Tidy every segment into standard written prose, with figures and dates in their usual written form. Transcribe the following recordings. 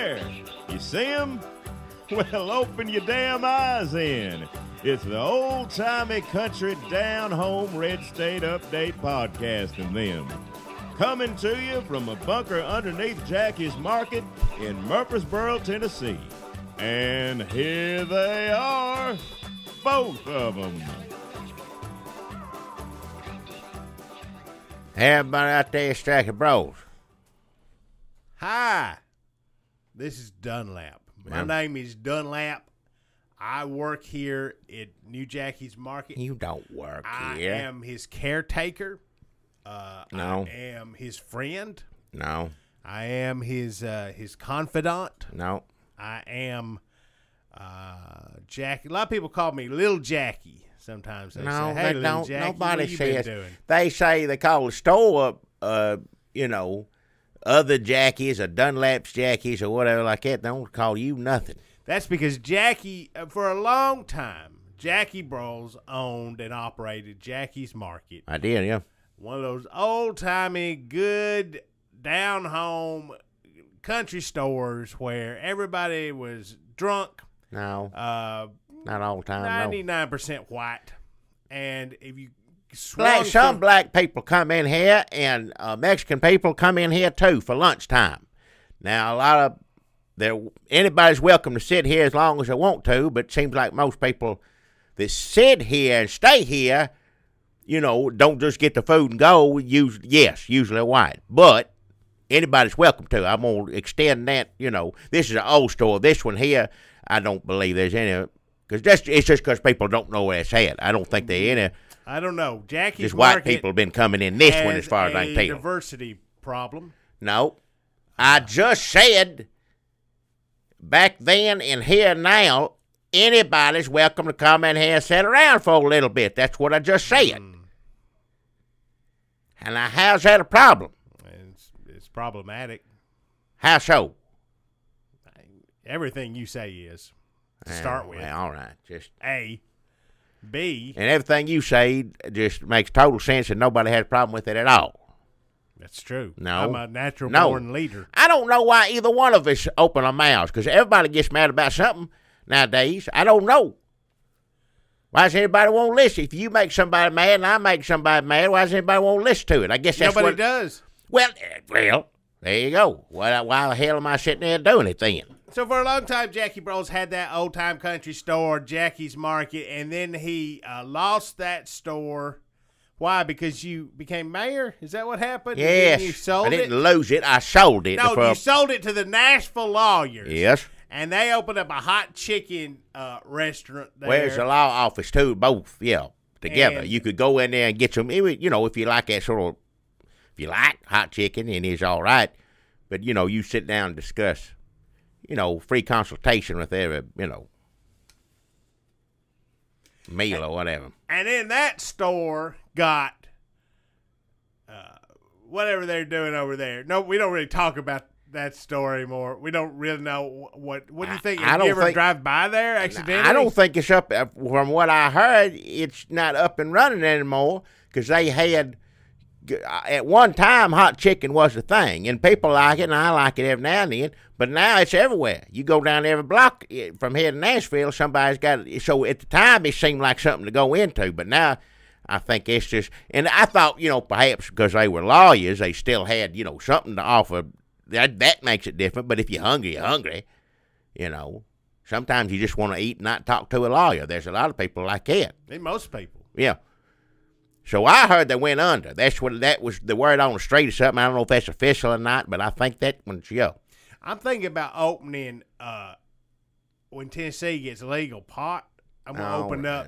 there. You see him? Well, open your damn eyes in. It's the old-timey country down-home red state update podcast and them. Coming to you from a bunker underneath Jackie's Market in Murfreesboro, Tennessee. And here they are, both of them. Hey, everybody out there, Striker Bros. Hi, this is Dunlap. My name is Dunlap. I work here at New Jackie's Market. You don't work I here. am his caretaker. No. I am his friend. No. I am his confidant. No. I am Jackie. A lot of people call me Little Jackie. Sometimes they say, "Hey, they Little don't. Jackie, Nobody what you been says. doing?" They say they call the store other Jackies or Dunlap's Jackies or whatever like that. They don't call you nothing. That's because Jackie, for a long time, Jackie Bros owned and operated Jackie's Market. I did, yeah. One of those old-timey, good, down-home country stores where everybody was drunk. No, not all the time. 99% white. And if you some black people come in here, and Mexican people come in here too for lunchtime. Now, anybody's welcome to sit here as long as they want to, but it seems like most people that sit here and stay here, don't just get the food and go. Usually white, but anybody's welcome to. I'm gonna extend that. This is an old store. This one here, I don't believe there's any, because it's just because people don't know where it's at. I don't think there any. I don't know. Jackie's Just white Market people have been coming in this one as far as I can tell. Diversity problem. No, I just said back then and here now, anybody's welcome to come in here and sit around for a little bit. That's what I just said. And now, how's that a problem? It's problematic. How so? Everything you say is, to start with. Well, all right. Just A. B. And everything you say just makes total sense, and nobody has a problem with it at all. That's true. No. I'm a natural-born leader. I don't know why either one of us open our mouths, because everybody gets mad about something nowadays. I don't know. Why does anybody want to listen? If you make somebody mad and I make somebody mad, why does anybody want to listen to it? I guess that's Nobody does. Well, there you go. Why the hell am I sitting there doing it then? So for a long time, Jackie Bros had that old-time country store, Jackie's Market, and then he lost that store. Why? Because you became mayor? Is that what happened? Yes. You sold I didn't lose it. I sold it. No, you sold it to the Nashville lawyers. Yes. And they opened up a hot chicken restaurant there. Where's the law office, too? Both, together. You could go in there and get some, if you like that sort of, if you like hot chicken, and it's all right. But, you sit down and discuss, free consultation with every, meal or whatever. And then that store got whatever they're doing over there. No, we don't really talk about that store anymore. We don't really know what do you think? Did you ever drive by there accidentally? I don't think it's up. From what I heard, it's not up and running anymore, because they had, at one time, hot chicken was a thing, and people like it, and I like it every now and then, but now it's everywhere. You go down every block from here to Nashville, somebody's got it. So at the time, it seemed like something to go into, but now I think it's just, and I thought, perhaps because they were lawyers, they still had, something to offer. That makes it different, but if you're hungry, you're hungry. Sometimes you just want to eat and not talk to a lawyer. There's a lot of people like that. And most people. Yeah. So I heard they went under. That was the word on the street or something. I don't know if that's official or not, but I think that one's, I'm thinking about opening, when Tennessee gets legal pot, I'm going to open up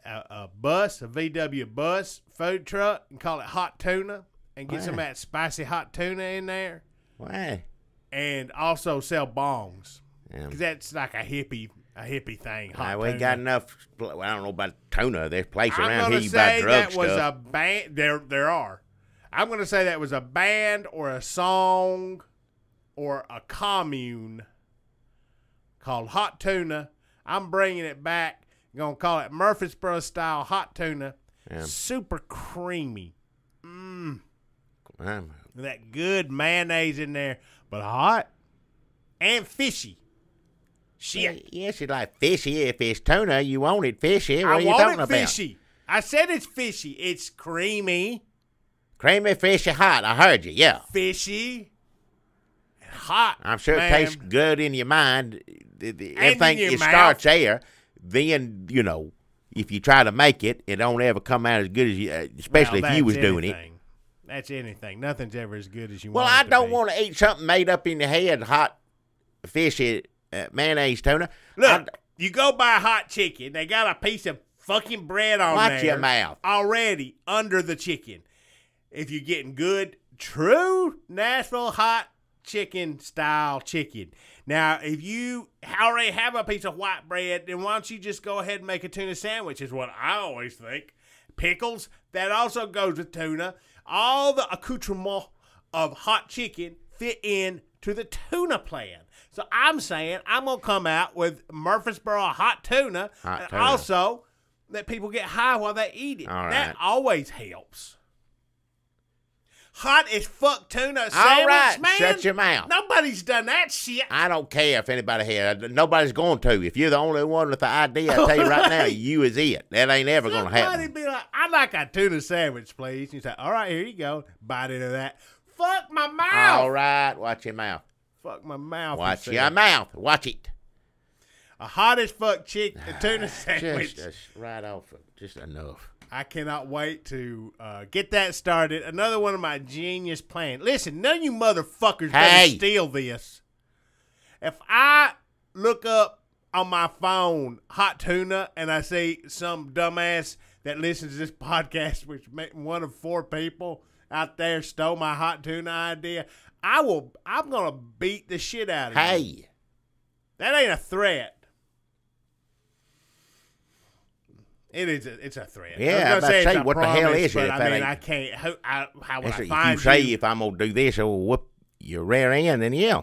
a VW bus food truck and call it Hot Tuna and get some of that spicy hot tuna in there. Why? And also sell bongs. Because that's like a hippie thing. We got enough. Well, I don't know about tuna. There's a place around here you I'm buy going to say drug that stuff. was a band. There are. I'm going to say that was a band or a song or a commune called Hot Tuna. I'm bringing it back. I'm going to call it Murfreesboro style hot tuna. Yeah. Super creamy. That good mayonnaise in there, but hot. and fishy. Shit. Yes, it's like fishy. If it's tuna, you want it fishy. What I are you want talking it about? fishy. I said it's fishy. It's creamy. Creamy, fishy, hot. I heard you, yeah. Fishy and hot. I'm sure man. it tastes good in your mind. Everything, in your it mouth. starts there. Then, you know, if you try to make it, it don't ever come out as good as you, especially Well, if you was that's doing it. anything. That's anything. Nothing's ever as good as you Well, want it I to don't be. want to eat something made up in the head, hot, fishy, mayonnaise tuna. Look, you go buy hot chicken. They got a piece of fucking bread on Watch there your mouth. already under the chicken. If you're getting good, true Nashville hot chicken style chicken. Now, if you already have a piece of white bread, then why don't you just go ahead and make a tuna sandwich is what I always think. Pickles, that also goes with tuna. All the accoutrements of hot chicken fit in to the tuna plan. So I'm saying I'm going to come out with Murfreesboro hot tuna. And also let people get high while they eat it. All That right. always helps. Hot as fuck tuna sandwich, All right, man. shut your mouth. Nobody's done that shit. I don't care if anybody has. Nobody's going to. If you're the only one with the idea, I tell you right now, you is it. That ain't ever going to Somebody happen. be like, I'd like a tuna sandwich, please. You say, all right, here you go. Bite into that. Fuck my mouth. All right, watch your mouth. Fuck my mouth. Watch he your said. mouth. Watch it. A hot as fuck tuna sandwich. Just right off. Just enough. I cannot wait to get that started. Another one of my genius plans. Listen, none of you motherfuckers better steal this. If I look up on my phone hot tuna and I see some dumbass that listens to this podcast, which one of 4 people out there stole my hot tuna idea, I'm gonna beat the shit out of you. Hey. That ain't a threat. It's a threat. Yeah, I was about to say, what the hell is it But if I that mean, ain't- I can't. How would That's I it. find If you say you? if I'm going to do this, it'll whoop your rear end, then yeah.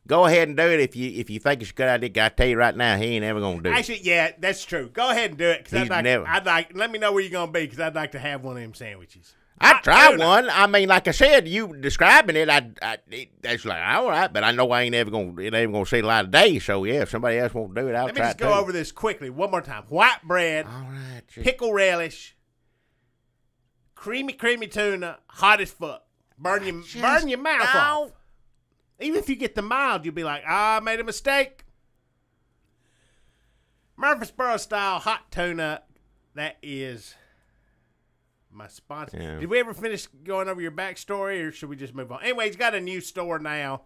Go ahead and do it if you think it's a good idea. I tell you right now, he ain't ever going to do it. Actually, yeah, that's true. Go ahead and do it. Cause He's never. Let me know where you're gonna be because I'd like to have one of them sandwiches. I'd try tuna. one. I mean, like I said, you describing it, that's like, all right, but I know it ain't ever going to see the light of day. So, yeah, if somebody else won't do it, I'll Let me try just it go too. over this quickly one more time. White bread, All right. pickle relish, creamy tuna, hot as fuck. Burn your mouth off. Even if you get the mild, you'll be like, I made a mistake. Murfreesboro style hot tuna. That is my sponsor. Yeah. Did we ever finish going over your backstory, or should we just move on? Anyway, he's got a new store now.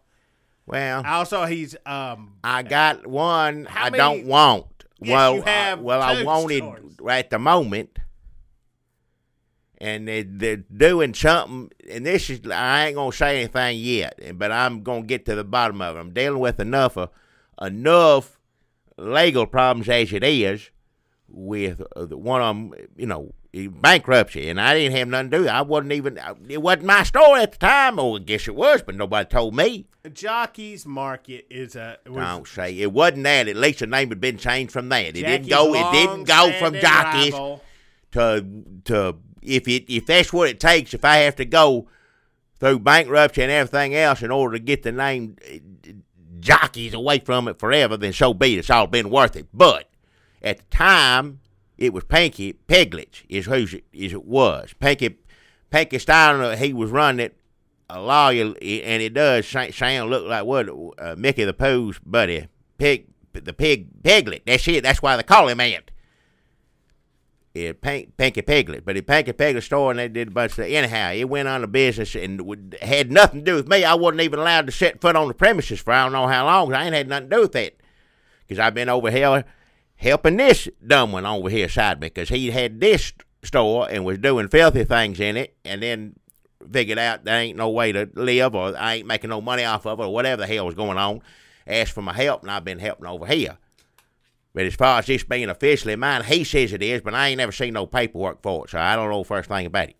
Well, Also, he's I got one How I many- don't want. Yes, you have I two wanted stores. at the moment. And they're doing something, and this is, I ain't going to say anything yet, but I'm going to get to the bottom of it. I'm dealing with enough legal problems as it is with one of them, you know, bankruptcy, and I didn't have nothing to do with it. It wasn't my store at the time, or I guess it was, but nobody told me. Jockey's Market is Don't say. It wasn't that. At least the name had been changed from that. It didn't Jackie's go from long-standing Jockey's rival. to if that's what it takes, if I have to go through bankruptcy and everything else in order to get the name Jockeys away from it forever, then so be it. It's all been worth it. But at the time, it was Pinky Piglet is it was. Pinky Steiner, he was running it, a lawyer, and it does sound look like what Mickey the Pooh's buddy, Piglet. That's it. That's why they call him that. Pinky Piglet, but the Pinky Piglet store, and they did a bunch of stuff. Anyhow, it went on the business and had nothing to do with me. I wasn't even allowed to set foot on the premises for I don't know how long, 'cause I ain't had nothing to do with that. Because I've been over here helping this dumb one over here side me, because he had this store and was doing filthy things in it, and then figured out there ain't no way to live, or I ain't making no money off of it, or whatever the hell was going on. Asked for my help, and I've been helping over here. But as far as this being officially mine, he says it is, but I ain't never seen no paperwork for it, so I don't know the first thing about it.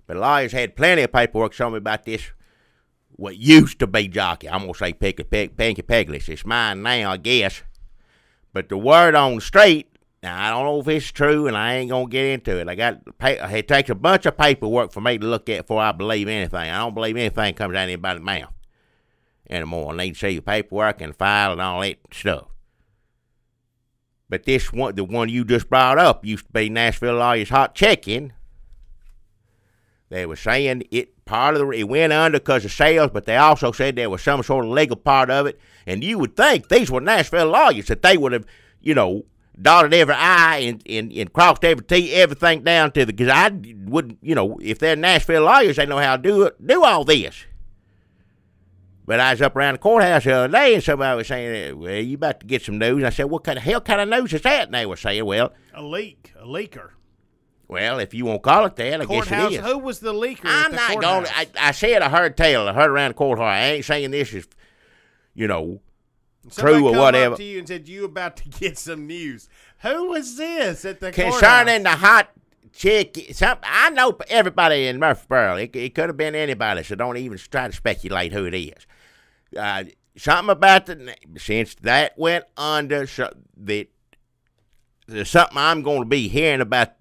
But lawyers had plenty of paperwork showing me about this, what used to be Jockey. I'm going to say Pinky Piglet. It's mine now, I guess. But the word on the street Now, I don't know if it's true, and I ain't going to get into it. It takes a bunch of paperwork for me to look at before I believe anything. I don't believe anything comes out of anybody's mouth anymore. I need to see the paperwork and file and all that stuff. But this one, the one you just brought up, used to be Nashville Lawyers Hot Check-In. They were saying it went under because of sales, but they also said there was some sort of legal part of it. And you would think these were Nashville lawyers, that they would have, dotted every I and crossed every T, everything down to because I wouldn't, if they're Nashville lawyers, they know how to do all this. But I was up around the courthouse the other day, and somebody was saying, well, you about to get some news. And I said, what kind of news is that? And they were saying, well, a leaker. Well, if you won't call it that, I guess it is. Who was the leaker? I'm not going to. I said I heard tale. I heard around the courthouse. I ain't saying this is, true or whatever. Up to you and said you about to get some news. Who was this at the courthouse? Concerning the hot chick, I know everybody in Murfreesboro. It could have been anybody, so don't even try to speculate who it is. Something about since that went under, there's something I'm going to be hearing about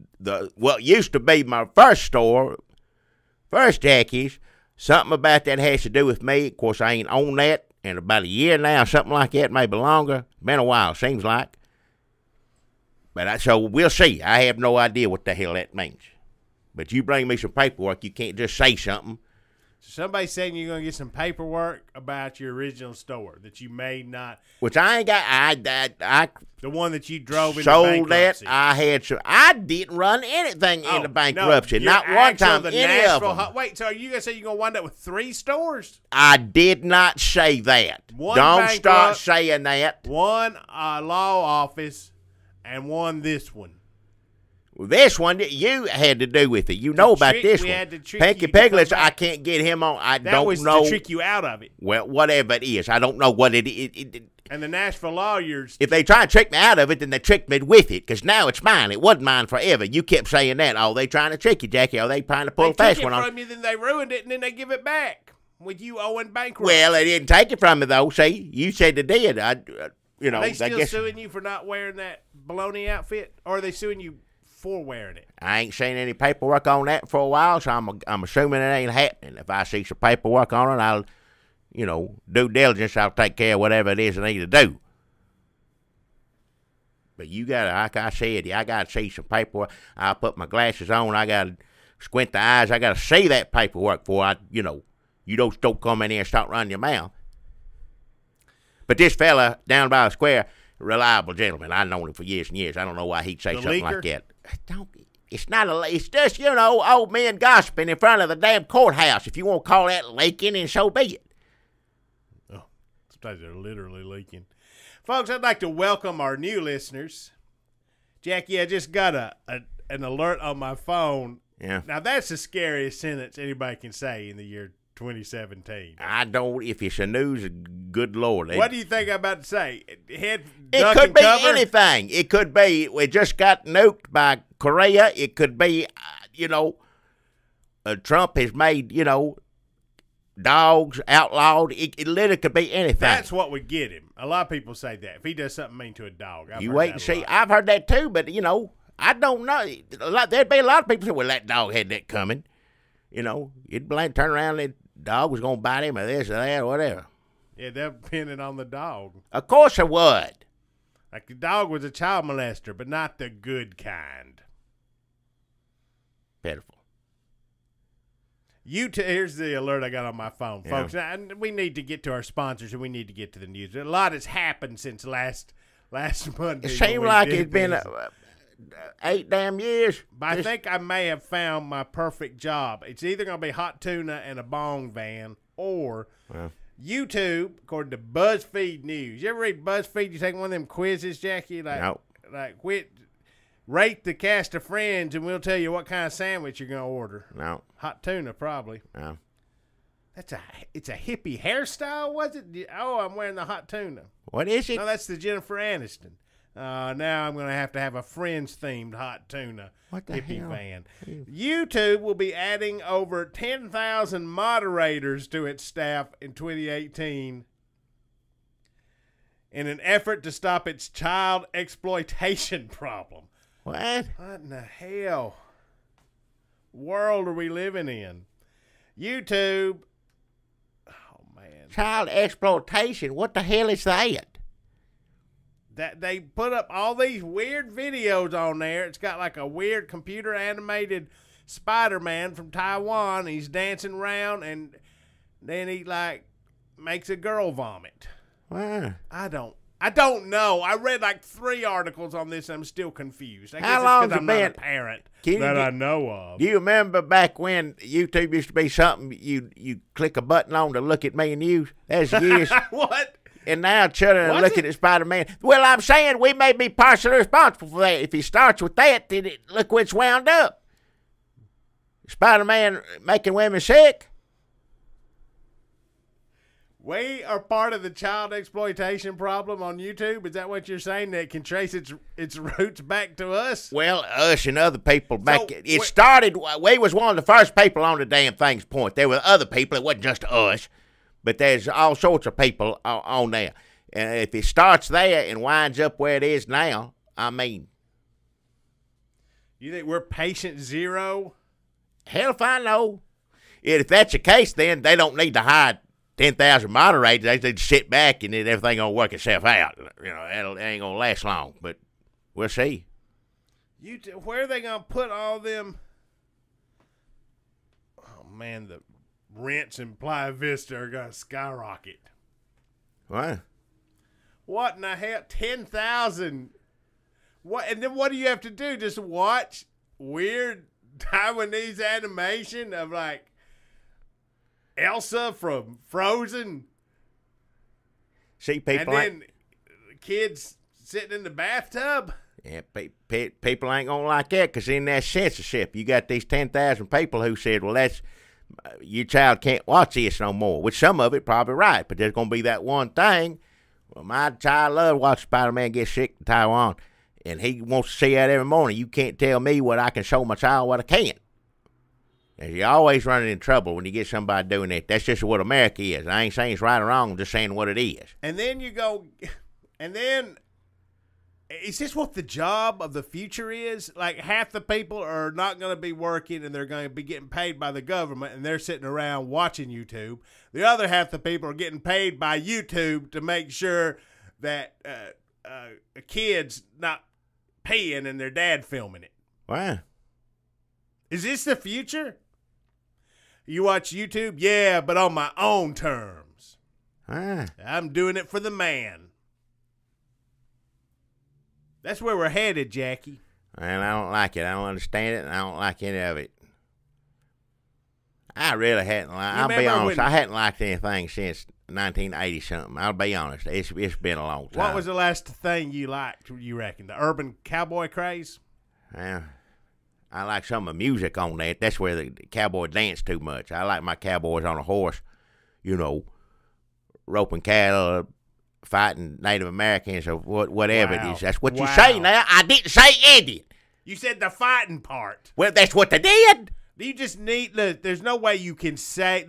what used to be my first store, First Jackie's. Something about that has to do with me. Of course, I ain't on that in about a year now, something like that, maybe longer. Been a while, seems like. But so we'll see. I have no idea what the hell that means. But you bring me some paperwork, you can't just say something. So somebody's saying you're going to get some paperwork about your original store that you may not. Which I ain't got. I the one that you drove into sold bankruptcy. That. I had some. I didn't run anything into bankruptcy. No, not one time. Any of them. Wait, so are you going to say you're going to wind up with 3 stores? I did not say that. Don't start saying that. One law office and one this one. Well, this one you had to do with it. You know about this one. Pinky Piglets, I can't get him on. I don't know. That was to trick you out of it. Well, whatever it is. I don't know what it is. And the Nashville lawyers. If they try to trick me out of it, then they tricked me with it, because now it's mine. It wasn't mine forever. You kept saying that. Oh, they trying to trick you, Jackie. Oh, they trying to pull a fast one on. They took it from you, then they ruined it, and then they give it back with you owing bankruptcy. Well, they didn't take it from me, though. See, you said they did. Are they still suing you for not wearing that baloney outfit, or are they suing you for wearing it? I ain't seen any paperwork on that for a while, so I'm assuming it ain't happening. If I see some paperwork on it, I'll, due diligence, I'll take care of whatever it is I need to do. But you gotta, like I said, I gotta see some paperwork. I'll put my glasses on. I gotta squint the eyes. I gotta see that paperwork before you don't come in here and start running your mouth. But this fella down by the square, reliable gentleman. I've known him for years and years. I don't know why he'd say something like that. It's not it's just, old men gossiping in front of the damn courthouse. If you want to call that leaking, and so be it. Oh, sometimes they're literally leaking. Folks, I'd like to welcome our new listeners. Jackie, I just got an alert on my phone. Yeah. Now, that's the scariest sentence anybody can say in the year 2017. I don't. If it's a news, good Lord. What do you think I'm about to say? It could be anything. It could be we just got nuked by Korea. It could be, Trump has made, dogs outlawed. It literally could be anything. That's what would get him. A lot of people say that. If he does something mean to a dog. You wait and see. I've heard that too, but, I don't know. There'd be a lot of people say, well, that dog had that coming. You'd turn around and the dog was going to bite him or this or that or whatever. Yeah, they're pinning on the dog. Of course it would. Like the dog was a child molester, but not the good kind. Pitiful. Here's the alert I got on my phone, folks. Now, we need to get to our sponsors, and we need to get to the news. A lot has happened since last Monday. It seemed like it's been 8 damn years. But I think I may have found my perfect job. It's either going to be hot tuna and a bong van, or YouTube, according to BuzzFeed News. You ever read BuzzFeed? You take one of them quizzes, Jackie? Nope. Rate the cast of Friends, and we'll tell you what kind of sandwich you're going to order. No. Hot tuna, probably. No. It's a hippie hairstyle, was it? Oh, I'm wearing the hot tuna. What is it? No, that's the Jennifer Aniston. Now I'm going to have a Friends-themed hot tuna hippie van. YouTube will be adding over 10,000 moderators to its staff in 2018. in an effort to stop its child exploitation problem. What? What in the hell world are we living in? YouTube. Oh, man. Child exploitation? What the hell is that? That they put up all these weird videos on there. It's got like a weird computer animated Spider-Man from Taiwan. He's dancing around and then he like makes a girl vomit. Wow. I don't know. I read like 3 articles on this and I'm still confused. I guess How long it's 'cause has I'm it not been? a parent Can you that get- I know of. Do you remember back when YouTube used to be something you click a button on to look at me and you? That's years. What? And now children are Was looking it? at Spider-Man. Well, I'm saying we may be partially responsible for that. If he starts with that, then look where it's wound up. Spider-Man making women sick. We are part of the child exploitation problem on YouTube. Is that what you're saying? That can trace its roots back to us? Well, us and other people back. So, It started. We was one of the first people on the damn thing's point. There were other people. It wasn't just us, but there's all sorts of people on there. And if it starts there and winds up where it is now, I mean, You think we're patient zero? hell if I know. If that's the case, then they don't need to hire 10,000 moderators. They just sit back and then everything gonna work itself out. You know, it ain't gonna last long, but we'll see. Where are they gonna put all them? Oh man, the rents in Playa Vista are gonna skyrocket. What? What in the hell? 10,000. What? And then what do you have to do? Just watch weird Taiwanese animation of like Elsa from Frozen, See, people and then kids sitting in the bathtub. Yeah, people ain't gonna like that because in that censorship, you got these 10,000 people who said, "Well, that's your child can't watch this no more." Which some of it probably right, but there's gonna be that one thing. Well, my child loves watching Spider-Man get sick in Taiwan, and he wants to see that every morning. You can't tell me what I can show my child what I can't. And you're always running in trouble when you get somebody doing that. That's just what America is. I ain't saying it's right or wrong. I'm just saying what it is. And then you go, and then is this what the job of the future is? Like half the people are not going to be working and they're going to be getting paid by the government and they're sitting around watching YouTube. The other half the people are getting paid by YouTube to make sure that a kid's not peeing and their dad filming it. Wow. Is this the future? You watch YouTube? Yeah, but on my own terms. Ah. I'm doing it for the man. That's where we're headed, Jackie. And I don't like it. I don't understand it, and I don't like any of it. I really hadn't liked. I'll be honest. I hadn't liked anything since 1980-something. I'll be honest. It's been a long time. What was the last thing you liked, you reckon? The urban cowboy craze? Yeah. I like some of the music on that. That's where the cowboy dance too much. I like my cowboys on a horse, you know, roping cattle, fighting Native Americans or whatever Wow. it is. That's what you Wow. say now. I didn't say Indian. You said the fighting part. Well, that's what they did. You just need there's no way you can say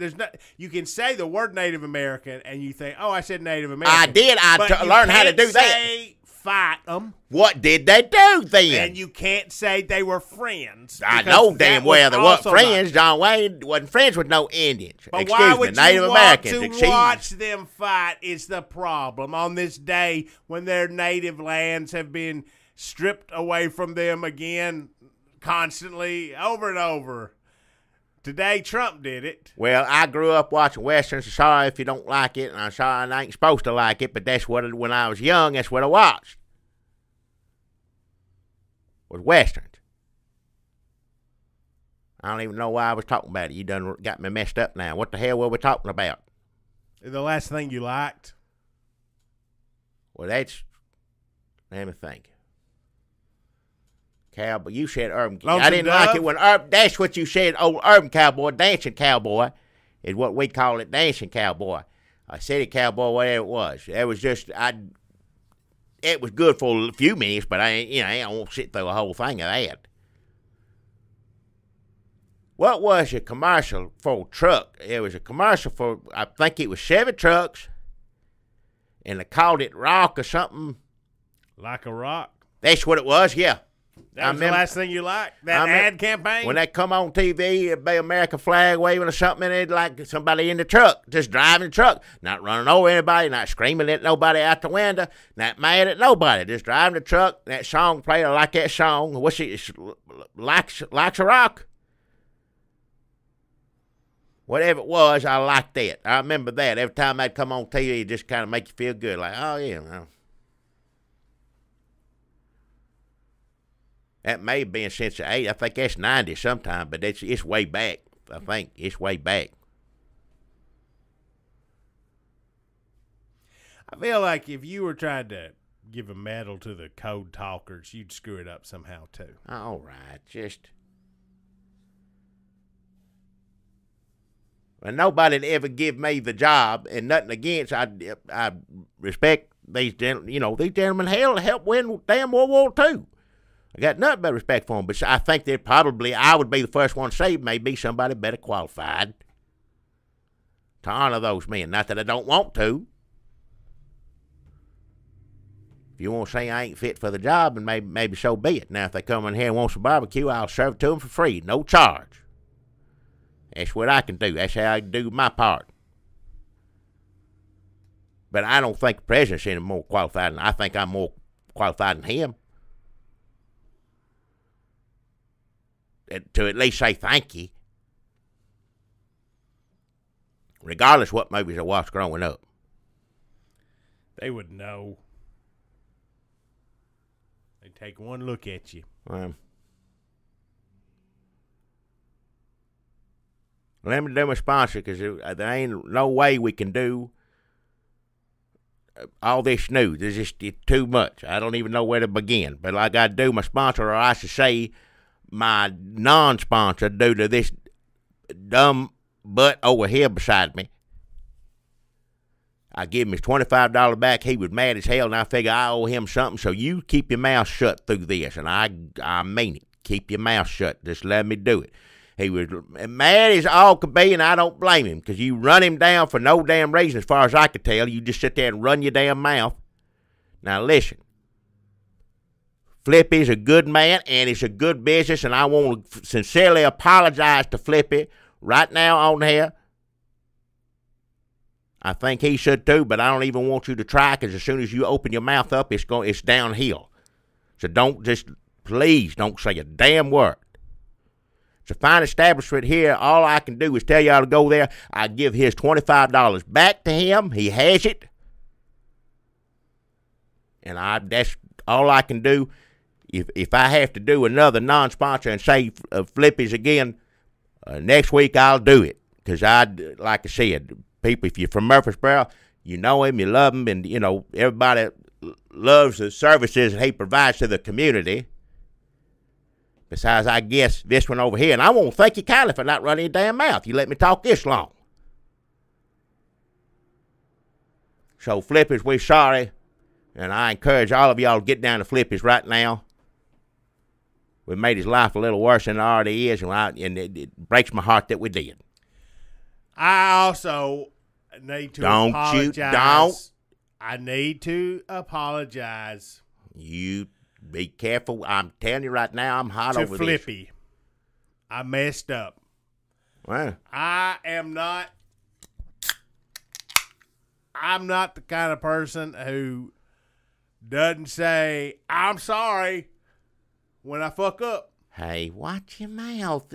you can say the word Native American and you think, oh, I said Native American. I did. But you learned how to can't do that. say fight them. What did they do then? And you can't say they were friends. I because know that damn was well they weren't also friends. John Wayne wasn't friends with no Indians. But Excuse why me, would Native you Americans. want to watch them fight is the problem on this day when their native lands have been stripped away from them again constantly over and over. Today, Trump did it. Well, I grew up watching Westerns. Sorry if you don't like it, and I'm sorry I ain't supposed to like it, but that's what, when I was young, that's what I watched. Was Westerns. I don't even know why I was talking about it. You done got me messed up now. What the hell were we talking about? The last thing you liked? Well, that's, let me think. Cowboy, you said urban. Lonesome I didn't Dove? like it when that's what you said. Old urban cowboy, dancing cowboy, is what we call it. Dancing cowboy, a city cowboy, whatever it was. It was just it was good for a few minutes, but I won't sit through a whole thing of that. What was a commercial for a truck? It was a commercial for, I think it was Chevy trucks, and they called it rock or something. Like a rock. That's what it was, yeah. That was the last thing you liked? That ad campaign? When they come on TV, it'd be American flag waving or something, and it'd like somebody in the truck, just driving the truck, not running over anybody, not screaming at nobody out the window, not mad at nobody, just driving the truck. That song played, I like that song. What's it? Likes a rock? Whatever it was, I liked that. I remember that. Every time they'd come on TV, it just kind of make you feel good. Like, oh, yeah, well. That may have been since the 80s. I think that's 90 sometime, but it's way back. I think it's way back. I feel like if you were trying to give a medal to the code talkers, you'd screw it up somehow, too. All right, just... Well, nobody'd ever give me the job, and nothing against. I respect these gentlemen. You know, these gentlemen helped win damn World War II. I got nothing but respect for them, but I think that probably I would be the first one to say maybe somebody better qualified to honor those men. Not that I don't want to. If you want to say I ain't fit for the job, and maybe so be it. Now, if they come in here and want some barbecue, I'll serve it to them for free, no charge. That's what I can do. That's how I do my part. But I don't think the president's any more qualified than I think I'm more qualified than him. To at least say thank you. Regardless what movies I watched growing up. They would know. They take one look at you. Let me do my sponsor, because there ain't no way we can do all this news. It's just too much. I don't even know where to begin. But I got to do my sponsor, or I should say my non-sponsor, due to this dumb butt over here beside me. I give him his $25 back. He was mad as hell, and I figure I owe him something, so you keep your mouth shut through this. And I mean it. Keep your mouth shut. Just let me do it. He was mad as all could be, and I don't blame him, because you run him down for no damn reason, as far as I could tell. You just sit there and run your damn mouth. Now, listen. Flippy's a good man, and it's a good business, and I want to sincerely apologize to Flippy right now on here. I think he should too, but I don't even want you to try, because as soon as you open your mouth up, it's downhill. So please don't say a damn word. It's a fine establishment here. All I can do is tell y'all to go there. I give his $25 back to him. He has it. And that's all I can do. If I have to do another non-sponsor and say Flippy's again, next week I'll do it. Because like I said, people, if you're from Murfreesboro, you know him, you love him, and, you know, everybody loves the services that he provides to the community. Besides, I guess, this one over here. And I won't thank you kindly for not running your damn mouth. You let me talk this long. So, Flippers, we're sorry. And I encourage all of y'all to get down to Flippers right now. We made his life a little worse than it already is. And it breaks my heart that we did. I also need to apologize. I need to apologize. You be careful. I'm telling you right now, I'm hot over Flippy. this. I messed up. Wow. I'm not the kind of person who doesn't say, I'm sorry when I fuck up. Hey, watch your mouth.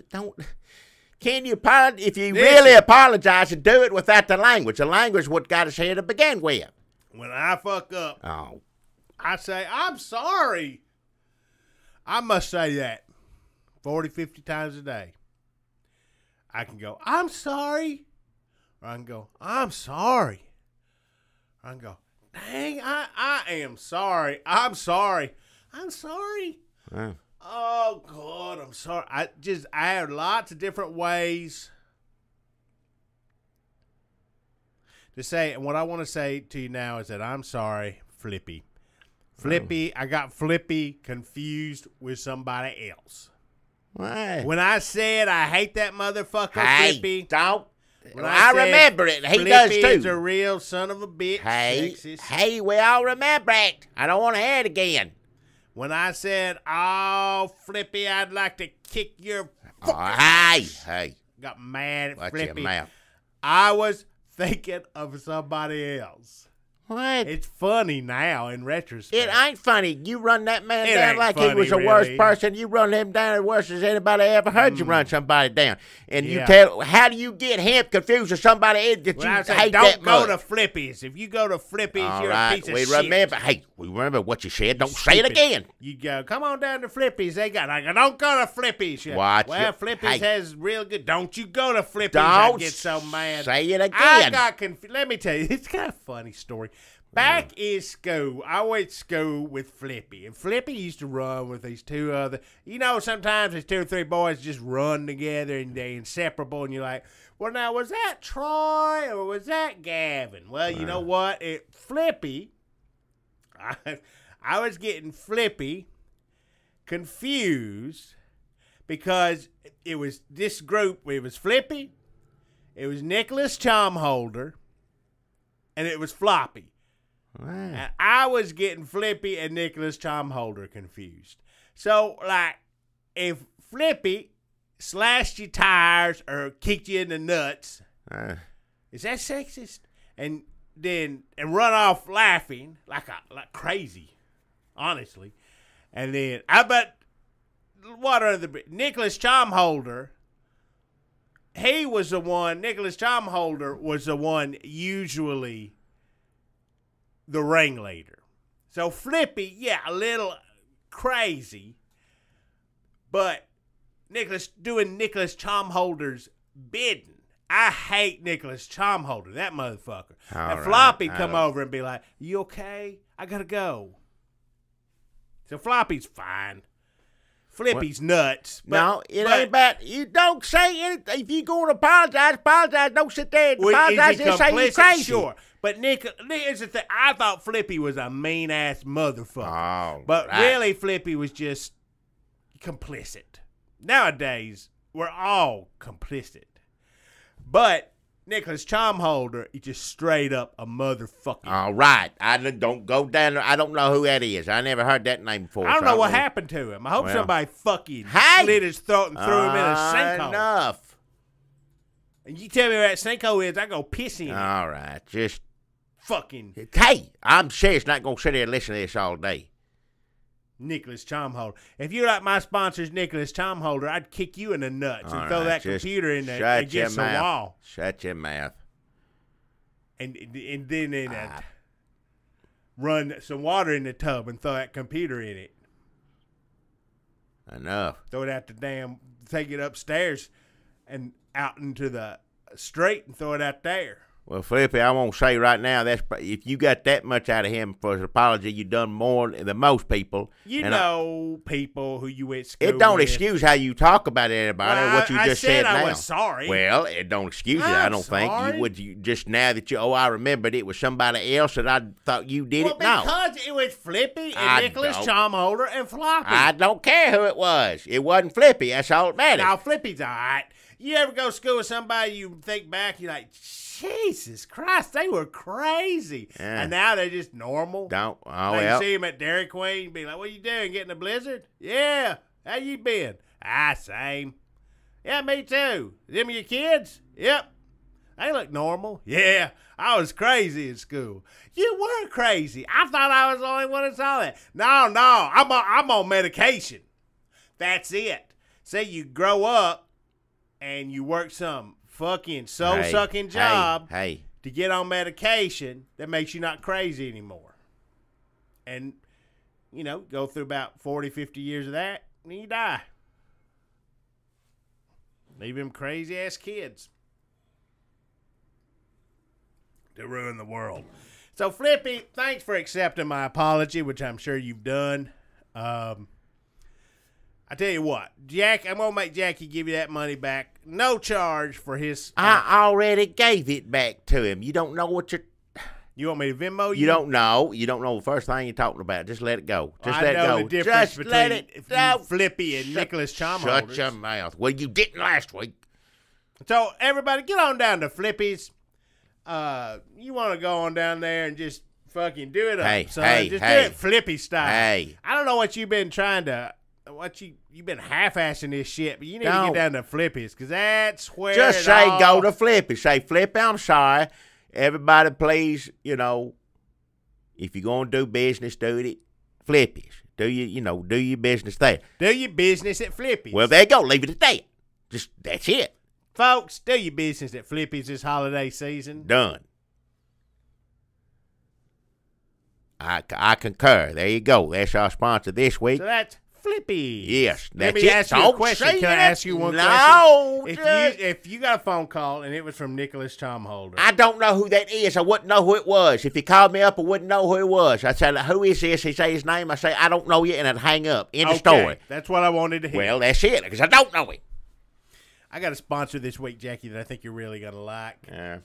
Can you apologize? If you really apologize, and do it without the language. The language what got us here to begin with. When I fuck up, I say, I'm sorry. I must say that 40, 50 times a day. I can go, I'm sorry. Or I can go, I'm sorry. Or I can go, dang, I am sorry. I'm sorry. I'm sorry. Wow. Oh, God, I'm sorry. I have lots of different ways to say it. And what I want to say to you now is that I'm sorry, Flippy. I got Flippy confused with somebody else. Why? When I said I hate that motherfucker, hey, Flippy. Don't. When I said remember it. He Flippy does too. is a real son of a bitch. Hey, we all remember it. I don't want to hear it again. When I said, "Oh, Flippy, I'd like to kick your," hey, got mad at watch Flippy. your mouth. I was thinking of somebody else. What? It's funny now in retrospect. It ain't funny. You run that man It down ain't like he was the funny, worst really. person. You run him down as worse as anybody ever heard you run somebody down. And you Yeah. tell, how do you get him confused with somebody that When you I say, hate don't that go much? to Flippies. If you go to Flippies, All you're a right, piece of we shit. remember. Hey, we remember what you said. Don't say it Stupid. again. You go, come on down to Flippies. They got, I go, don't go to Flippies. You- Watch well, it. Flippies Hey. has real good. Don't you go to Flippies. I Don't get so mad. say it again. I got confused. Let me tell you, it's kind of a funny story. Back in school, I went to school with Flippy, and Flippy used to run with these two other. You know, sometimes these 2 or 3 boys just run together and they're inseparable, and you're like, well, now was that Troy or was that Gavin? Well, you know what? Flippy, I was getting Flippy confused because it was this group. It was Flippy, it was Nicholas Chomholder, and it was Floppy. Wow. And I was getting Flippy and Nicholas Chomholder confused. So, like, if Flippy slashed your tires or kicked you in the nuts, is that sexist? And run off laughing like crazy, honestly. And then Nicholas Chomholder, Nicholas Chomholder was the one usually the ringleader. So Flippy, yeah, a little crazy, but Nicholas Chomholder's bidding. I hate Nicholas Chomholder, that motherfucker. And Floppy come over and be like, you okay? I gotta go. So Floppy's fine. Flippy's nuts. No, it ain't bad. You don't say anything. If you going to apologize. Don't sit there and apologize. Just say you're crazy. Sure. But Nick, here's the thing. I thought Flippy was a mean-ass motherfucker. But really, Flippy was just complicit. Nowadays, we're all complicit. But Nicholas Chomholder is just straight up a motherfucker. All right. I don't go down there. I don't know who that is. I never heard that name before. I don't know what happened to him. I hope somebody fucking slit his throat and threw him in a sinkhole. Enough. And you tell me where that sinkhole is, I go piss in it. All right. Just fucking. Hey, I'm serious. Not going to sit there and listen to this all day. Nicholas Chomholder. If you like my sponsor's Nicholas Chomholder, I'd kick you in the nuts and throw that computer in there against the wall. Shut your mouth. And then run some water in the tub and throw that computer in it. Enough. Throw it out take it upstairs and out into the street and throw it out there. Well, Flippy, I won't say right now, if you got that much out of him for his apology, you done more than most people. You know people who you went to school It don't with. excuse how you talk about everybody, what you just said now. I was sorry. Well, it don't excuse it, I don't think. You just now that I remembered it was somebody else that I thought you did it. No. Because it was Flippy and Nicholas Chomholder and Floppy. I don't care who it was. It wasn't Flippy. That's all that matters. Now, Flippy's all right. You ever go to school with somebody, you think back, you're like, Jesus Christ, they were crazy. Yeah. And now they're just normal. You see them at Dairy Queen, be like, what you doing, getting a blizzard? Yeah. How you been? Same. Yeah, me too. Them your kids? Yep. They look normal. Yeah. I was crazy in school. You were crazy. I thought I was the only one that saw that. No. I'm on medication. That's it. Say you grow up and you work some fucking soul-sucking job to get on medication that makes you not crazy anymore. And, go through about 40, 50 years of that, and then you die. Leave them crazy-ass kids to ruin the world. So, Flippy, thanks for accepting my apology, which I'm sure you've done. I tell you what, Jack, I'm going to make Jackie give you that money back. No charge for his... I already gave it back to him. You don't know what you're... You want me to Venmo you? You don't know. You don't know the first thing you're talking about. Just let it go. Just let it go. I know the difference Just between let it go. Flippy and Nicholas Chomholder. Shut your mouth. Well, you didn't last week. So everybody, get on down to Flippy's. You want to go on down there and just fucking do it up, son. Just do it Flippy style. Hey. I don't know what you've been trying to, you've been half-assing this shit, but you need to get down to Flippy's because that's where just say go to Flippy. Say, Flippy, I'm sorry. Everybody, please, if you're going to do business, do it at Flippy's. Do your business there. Do your business at Flippy's. Well, there you go. Leave it at that. That's it. Folks, do your business at Flippy's this holiday season. Done. I concur. There you go. That's our sponsor this week. So that's Flippy's. Yes, Let that's me it. ask you a question. Can I ask you one question? No. If you got a phone call and it was from Nicholas Tomholder. I don't know who that is. I wouldn't know who it was. If he called me up, I wouldn't know who it was. I said, who is this? He say his name. I say, I don't know you, and I'd hang up. End of story. That's what I wanted to hear. Well, that's it, because I don't know him. I got a sponsor this week, Jackie, that I think you're really going to like. Yeah.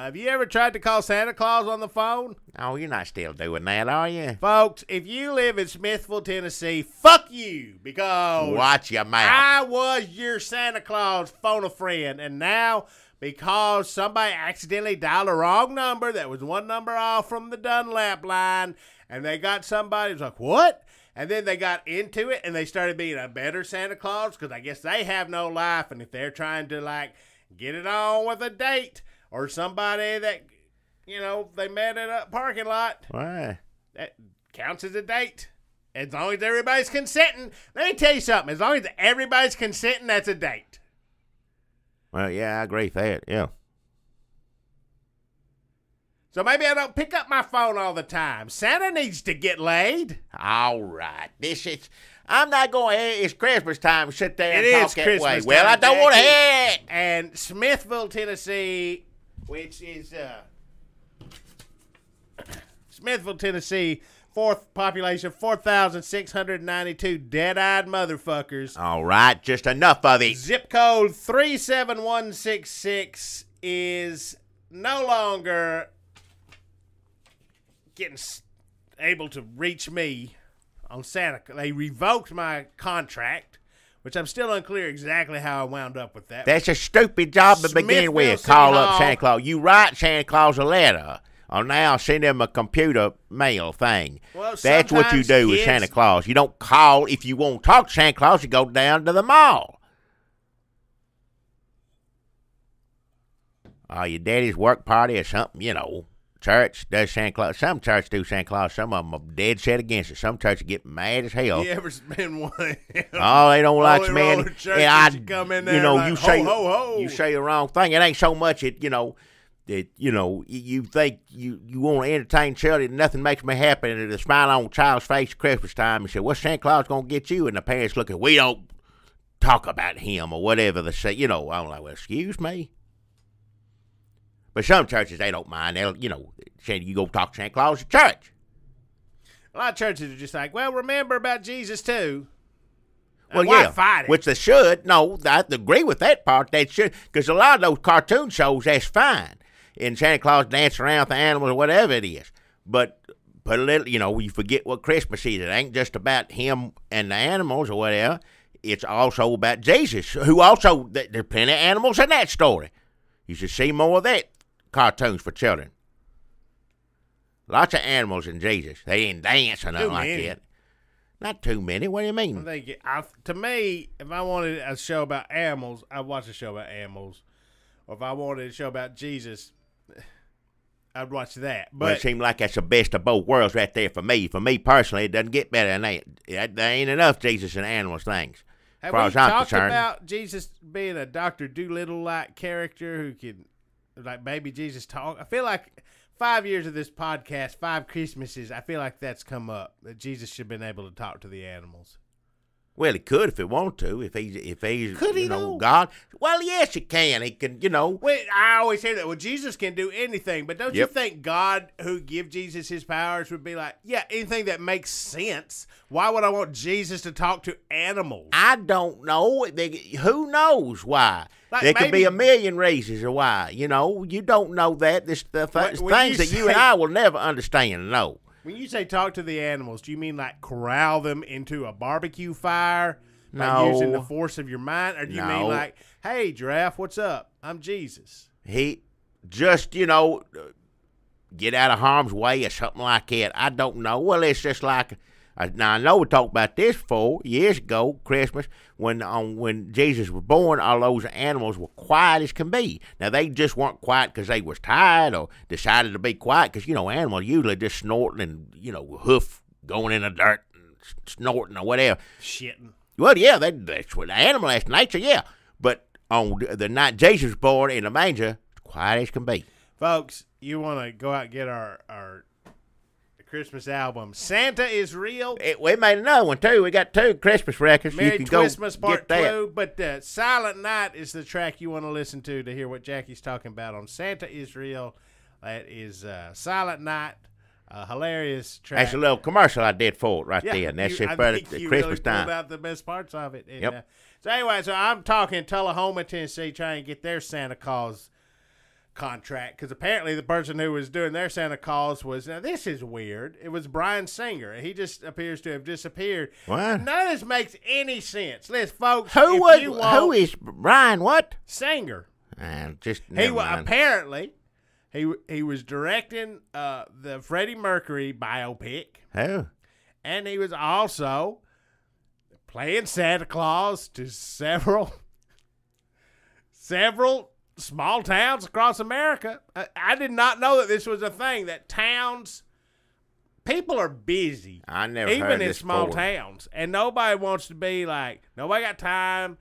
Have you ever tried to call Santa Claus on the phone? Oh, you're not still doing that, are you? Folks, if you live in Smithville, Tennessee, fuck you, because watch your mouth. I was your Santa Claus phone-a-friend, and now because somebody accidentally dialed the wrong number that was one number off from the Dunlap line, and they got somebody who's like, what? And then they got into it, and they started being a better Santa Claus because I guess they have no life. And if they're trying to, get it on with a date or somebody that, they met at a parking lot, Why? that counts as a date. As long as everybody's consenting. Let me tell you something. As long as everybody's consenting, that's a date. Well, yeah, I agree with that, yeah. So maybe I don't pick up my phone all the time. Santa needs to get laid. All right. I'm not going to hear it. It's Christmas time. Sit there and talk that Christmas way. time, Well, I don't want to hear it. And Smithville, Tennessee, which is Smithville, Tennessee, fourth population, 4,692 dead-eyed motherfuckers. All right. Just enough of it. Zip code 37166 is no longer getting able to reach me on Santa. They revoked my contract, which I'm still unclear exactly how I wound up with that. That's a stupid job to begin with. Call up Santa Claus. You write Santa Claus a letter, or now send him a computer mail thing. Well, that's what you do with Santa Claus. You don't call. If you want to talk to Santa Claus, you go down to the mall. Your daddy's work party or something, Church does Santa Claus. Some churches do Santa Claus. Some of them are dead set against it. Some churches get mad as hell. You ever been one? Oh, they don't like man. You come in there you say ho, ho, ho. You say the wrong thing. It ain't so much that you think you want to entertain children. Nothing makes me happy than the smile on a child's face at Christmas time and say, "What's Santa Claus gonna get you?" And the parents look at, we don't talk about him or whatever they say. I'm like, well, excuse me. But some churches, they don't mind. They'll, say you go talk to Santa Claus at church. A lot of churches are just like, well, remember about Jesus too. Well, why fight it? Which they should. No, I agree with that part. They should, because a lot of those cartoon shows, that's fine. And Santa Claus dancing around with the animals or whatever it is. But put a little, you forget what Christmas is. It ain't just about him and the animals or whatever. It's also about Jesus, who also, there's plenty of animals in that story. You should see more of that. Cartoons for children. Lots of animals in Jesus. They didn't dance or nothing like that. Not too many. What do you mean? To me, if I wanted a show about animals, I'd watch a show about animals. Or if I wanted a show about Jesus, I'd watch that. But it seemed like that's the best of both worlds right there for me. For me personally, it doesn't get better than that. There ain't enough Jesus and animals things. Have we talked about Jesus being a Dr. Doolittle-like character who can... like baby Jesus talk? I feel like 5 years of this podcast, 5 Christmases, I feel like that's come up, that Jesus should have been able to talk to the animals. Well, he could if he wanted to. If he's could he though? God. Well, yes, he can. He can, Wait, I always say that. Well, Jesus can do anything, but don't you think God, who give Jesus his powers, would be like, yeah, anything that makes sense? Why would I want Jesus to talk to animals? I don't know. Who knows why? There could be a million reasons why. You don't know that. This things that you and I will never understand. No. When you say talk to the animals, do you mean like corral them into a barbecue fire By No. using the force of your mind? Or do you mean No. like, hey, giraffe, what's up? I'm Jesus. He just, get out of harm's way or something like that. I don't know. Well, it's just like, now I know we talked about this 4 years ago, Christmas, when Jesus was born, all those animals were quiet as can be. Now, they just weren't quiet because they was tired or decided to be quiet because, animals usually just snorting and, hoof going in the dirt and snorting or whatever. Shitting. Well, yeah, that's what the animal, that's nature, yeah. But on the night Jesus was born in the manger, quiet as can be. Folks, you want to go out and get our Christmas album, Santa is Real. We made another one, too. We got 2 Christmas records. Merry you can Christmas go Part get that. 2. But Silent Night is the track you want to listen to hear what Jackie's talking about on Santa is Real. That is Silent Night. Hilarious track. That's a little commercial I did for it right there. And that's just for the Christmas really time. pulled out the best parts of it. And, Yep. So anyway, I'm talking Tullahoma, Tennessee, trying to get their Santa Claus contract, because apparently the person who was doing their Santa Claus was, now this is weird, it was Brian Singer. He just appears to have disappeared. What? None of this makes any sense. Listen, folks, Who is Brian what? Singer? Apparently. He was directing the Freddie Mercury biopic. Oh. And he was also playing Santa Claus to several small towns across America. I did not know that this was a thing, that people are busy. I never even heard in this small before. towns. And nobody wants to be like, nobody got time.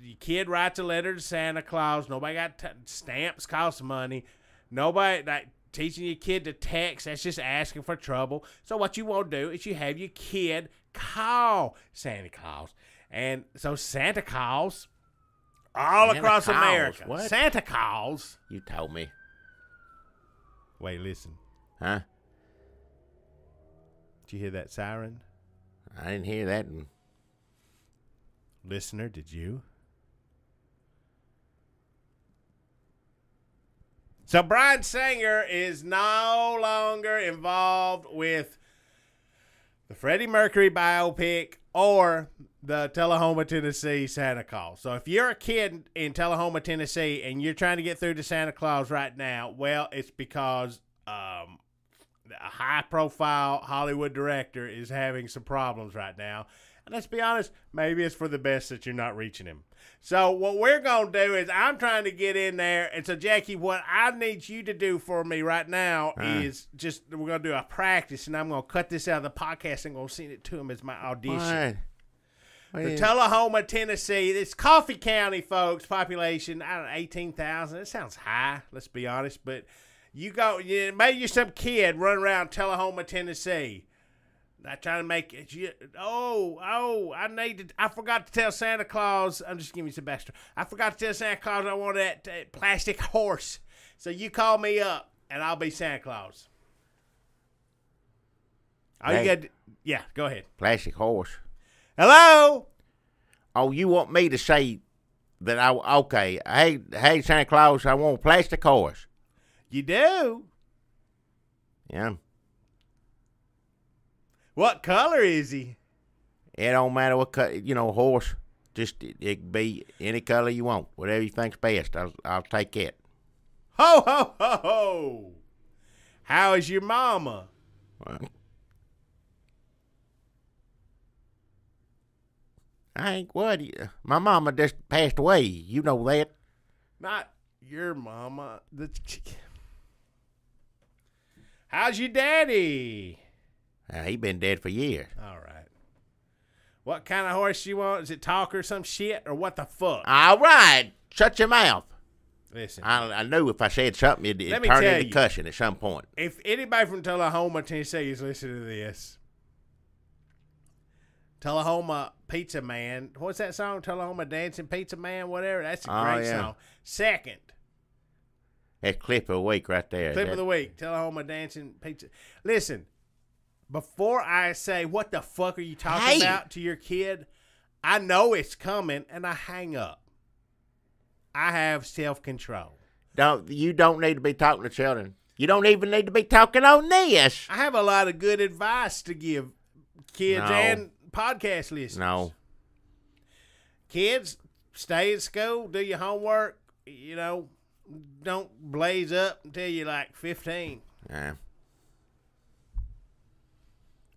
Your kid writes a letter to Santa Claus. Nobody got stamps cost money. Nobody, like, teaching your kid to text, that's just asking for trouble. So what you want to do is you have your kid call Santa Claus. And so Santa Claus all across America. What? Santa Claus. You told me. Wait, listen. Huh? Did you hear that siren? I didn't hear that. Listener, did you? So Brian Singer is no longer involved with the Freddie Mercury biopic or the Tullahoma, Tennessee Santa Claus. So if you're a kid in Tullahoma, Tennessee, and you're trying to get through to Santa Claus right now, well, it's because a high-profile Hollywood director is having some problems right now. And let's be honest, maybe it's for the best that you're not reaching him. So what we're going to do is I'm trying to get in there. And so, Jackie, what I need you to do for me right now is just, we're going to do a practice, and I'm going to cut this out of the podcast and going to send it to him as my audition. What? For Tullahoma, Tennessee, it's Coffee County, folks, population, I don't know, 18,000. It sounds high, let's be honest. But maybe you're some kid running around Tullahoma, Tennessee. Not trying to make it. I forgot to tell Santa Claus. I'm just giving you some backstory. I forgot to tell Santa Claus I wanted that plastic horse. So you call me up, and I'll be Santa Claus. Yeah, go ahead. Plastic horse. Hello? Oh, you want me to say that okay. Hey, Santa Claus, I want a plastic horse. You do? Yeah. What color is he? It don't matter what horse. Just it can be any color you want. Whatever you think's best, I'll take it. Ho, ho, ho, ho. How is your mama? Well, I ain't what. My mama just passed away. You know that. Not your mama. How's your daddy? He been dead for years. All right. What kind of horse you want? Is it talk or some shit, or what the fuck? All right. Shut your mouth. Listen. I knew if I said something, it'd turn into cussing at some point. If anybody from Tullahoma, Tennessee is listening to this, Tullahoma Pizza Man, what's that song? Tullahoma Dancing Pizza Man, whatever. That's a great song. Second. That's clip of the week right there. Clip of the week. Tullahoma Dancing Pizza. Listen. Before I say, what the fuck are you talking about to your kid, I know it's coming, and I hang up. I have self-control. You don't need to be talking to children. You don't even need to be talking on this. I have a lot of good advice to give kids and podcast listeners. No. kids, stay at school, do your homework. You know, don't blaze up until you're like 15. Yeah.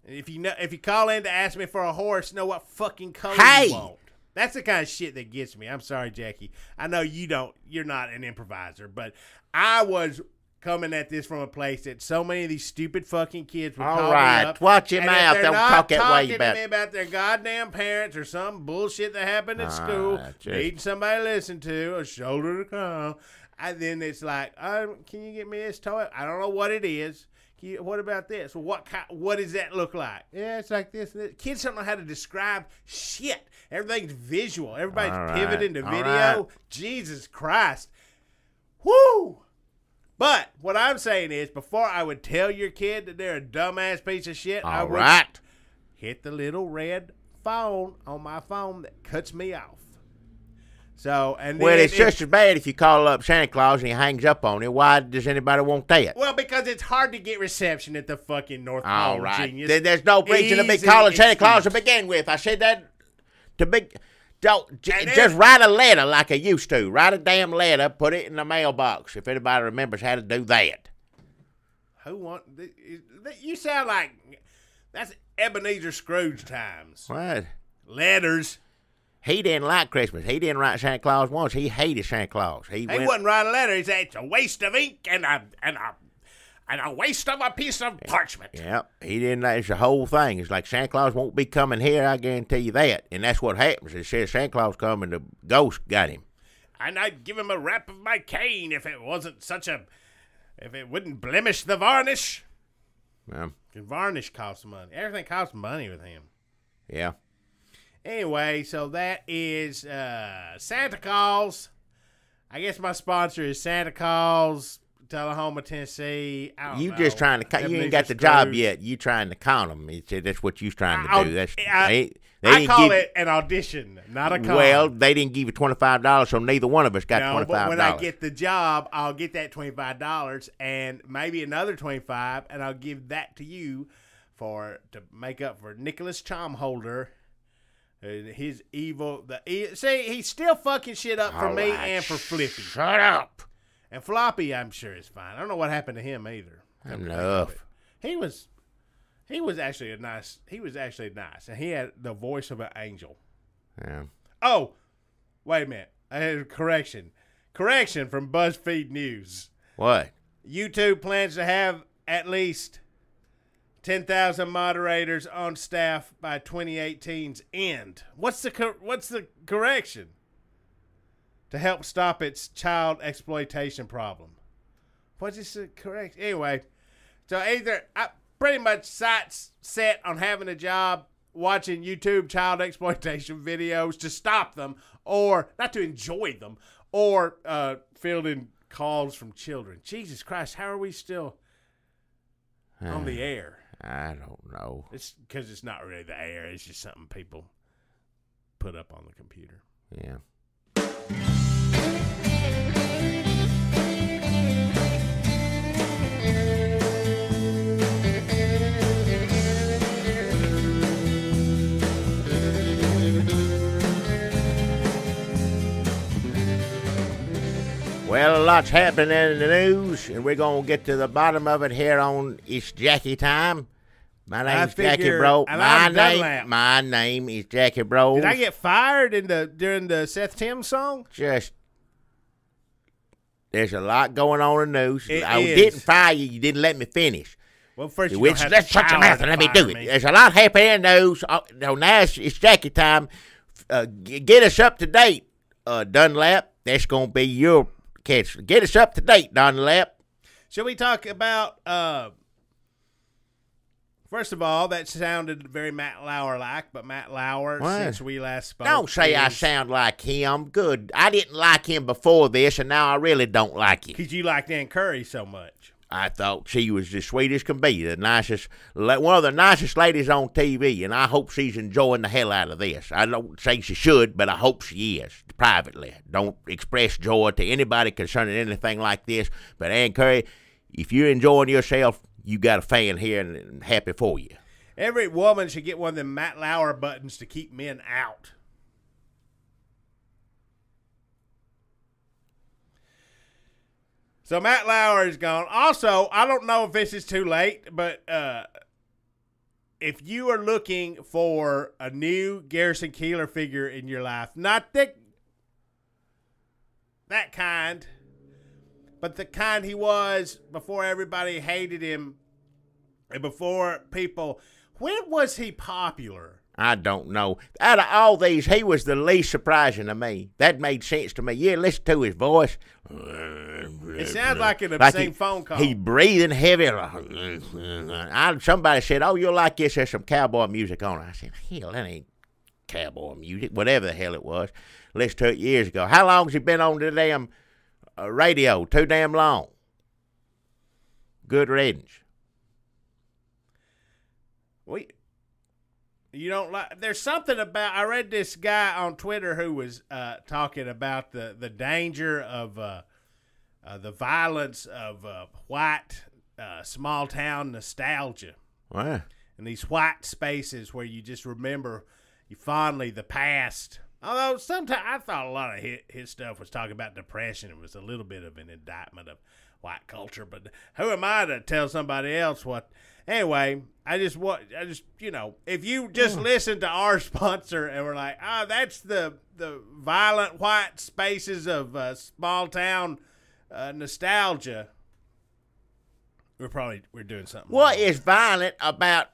If you call in to ask me for a horse, know what fucking color you want. That's the kind of shit that gets me. I'm sorry, Jackie. I know you're not an improviser, but I was coming at this from a place that so many of these stupid fucking kids would call me up. Watch your mouth. Don't talk that way about me about their goddamn parents or some bullshit that happened at school, needing somebody to listen to, a shoulder to cry on. And then it's like, can you get me this toy? I don't know what it is. What about this? Well, what does that look like? Yeah, it's like this and this. Kids don't know how to describe shit. Everything's visual. Everybody's pivoting to video. Right. Jesus Christ. Woo! But what I'm saying is, before I would tell your kid that they're a dumbass piece of shit, I would hit the little red phone on my phone that cuts me off. So, and then it's just as bad if you call up Santa Claus and he hangs up on you. Why does anybody want that? Well, because it's hard to get reception at the fucking North Pole, genius. Then there's no reason to be calling Santa Claus to begin with. I said that to be. Just write a letter like I used to. Write a damn letter, put it in the mailbox. If anybody remembers how to do that. You sound like that's Ebenezer Scrooge times. What? Letters. He didn't like Christmas. He didn't write Santa Claus once. He hated Santa Claus. He wouldn't write a letter. He said it's a waste of ink and a waste of a piece of parchment. Yeah, he didn't. It's the whole thing. It's like Santa Claus won't be coming here. I guarantee you that. And that's what happens. It says Santa Claus come and the ghost got him. And I'd give him a rap of my cane if it wasn't if it wouldn't blemish the varnish. Yeah. Varnish costs money. Everything costs money with him. Yeah. Anyway, so that is Santa Claus. I guess my sponsor is Santa Claus, Tullahoma, Tennessee. I don't know. Just trying to. You ain't got the job yet. You trying to count them. That's what you trying to do. I call it an audition, not a call. Well, they didn't give you $25, so neither one of us got $25. But when I get the job, I'll get that $25 and maybe another $25, and I'll give that to you to make up for Nicholas Chomholder. His evil. See, he's still fucking shit up for me and for Flippy. Shut up. And Floppy, I'm sure is fine. I don't know what happened to him either. Enough. He was actually nice, and he had the voice of an angel. Yeah. Oh, wait a minute. I had a correction. Correction from BuzzFeed News. What? YouTube plans to have at least 10,000 moderators on staff by 2018's end. What's the correction? To help stop its child exploitation problem. What is the correction? Anyway, so either I pretty much sights set on having a job watching YouTube child exploitation videos to stop them, or not to enjoy them, or fielding calls from children. Jesus Christ, how are we still on the air? I don't know. It's because it's not really the air. It's just something people put up on the computer. Yeah. Well, a lot's happening in the news, and we're going to get to the bottom of it here on It's Jackie Time. My name's Jackie Bro. My name is Jackie Bro. Did I get fired during the Seth Tim song? There's a lot going on in the news. I didn't fire you. You didn't let me finish. Well, first let's shut your mouth and let me do it. There's a lot happening in the news. Now it's Jackie Time. Get us up to date, Dunlap. That's going to be your catch. Get us up to date, Dunlap. Shall we talk about... First of all, that sounded very Matt Lauer-like, but Matt Lauer, since we last spoke... Don't say I sound like him. Good. I didn't like him before this, and now I really don't like him. Because you liked Ann Curry so much. I thought she was as sweet as can be, one of the nicest ladies on TV, and I hope she's enjoying the hell out of this. I don't say she should, but I hope she is, privately. Don't express joy to anybody concerning anything like this, but Ann Curry, if you're enjoying yourself, you got a fan here and happy for you. Every woman should get one of them Matt Lauer buttons to keep men out. So Matt Lauer is gone. Also, I don't know if this is too late, but if you are looking for a new Garrison Keillor figure in your life, not that kind, but the kind he was before everybody hated him and before people. When was he popular? I don't know. Out of all these, he was the least surprising to me. That made sense to me. Yeah, listen to his voice. It sounds like an obscene phone call. He breathing heavy. Somebody said, "Oh, you'll like this. There's some cowboy music on it." I said, "Hell, that ain't cowboy music. Whatever the hell it was." Listened to it years ago. How long's he been on the damn radio? Too damn long. Good riddance. You don't like. There's something about. I read this guy on Twitter who was talking about the danger of the violence of white small town nostalgia. Wow. And these white spaces where you just remember fondly the past. Although sometimes I thought a lot of his stuff was talking about depression. It was a little bit of an indictment of white culture. But who am I to tell somebody else what? Anyway, I just if you just listen to our sponsor and we're like, that's the violent white spaces of small town nostalgia, we're doing something. What is violent about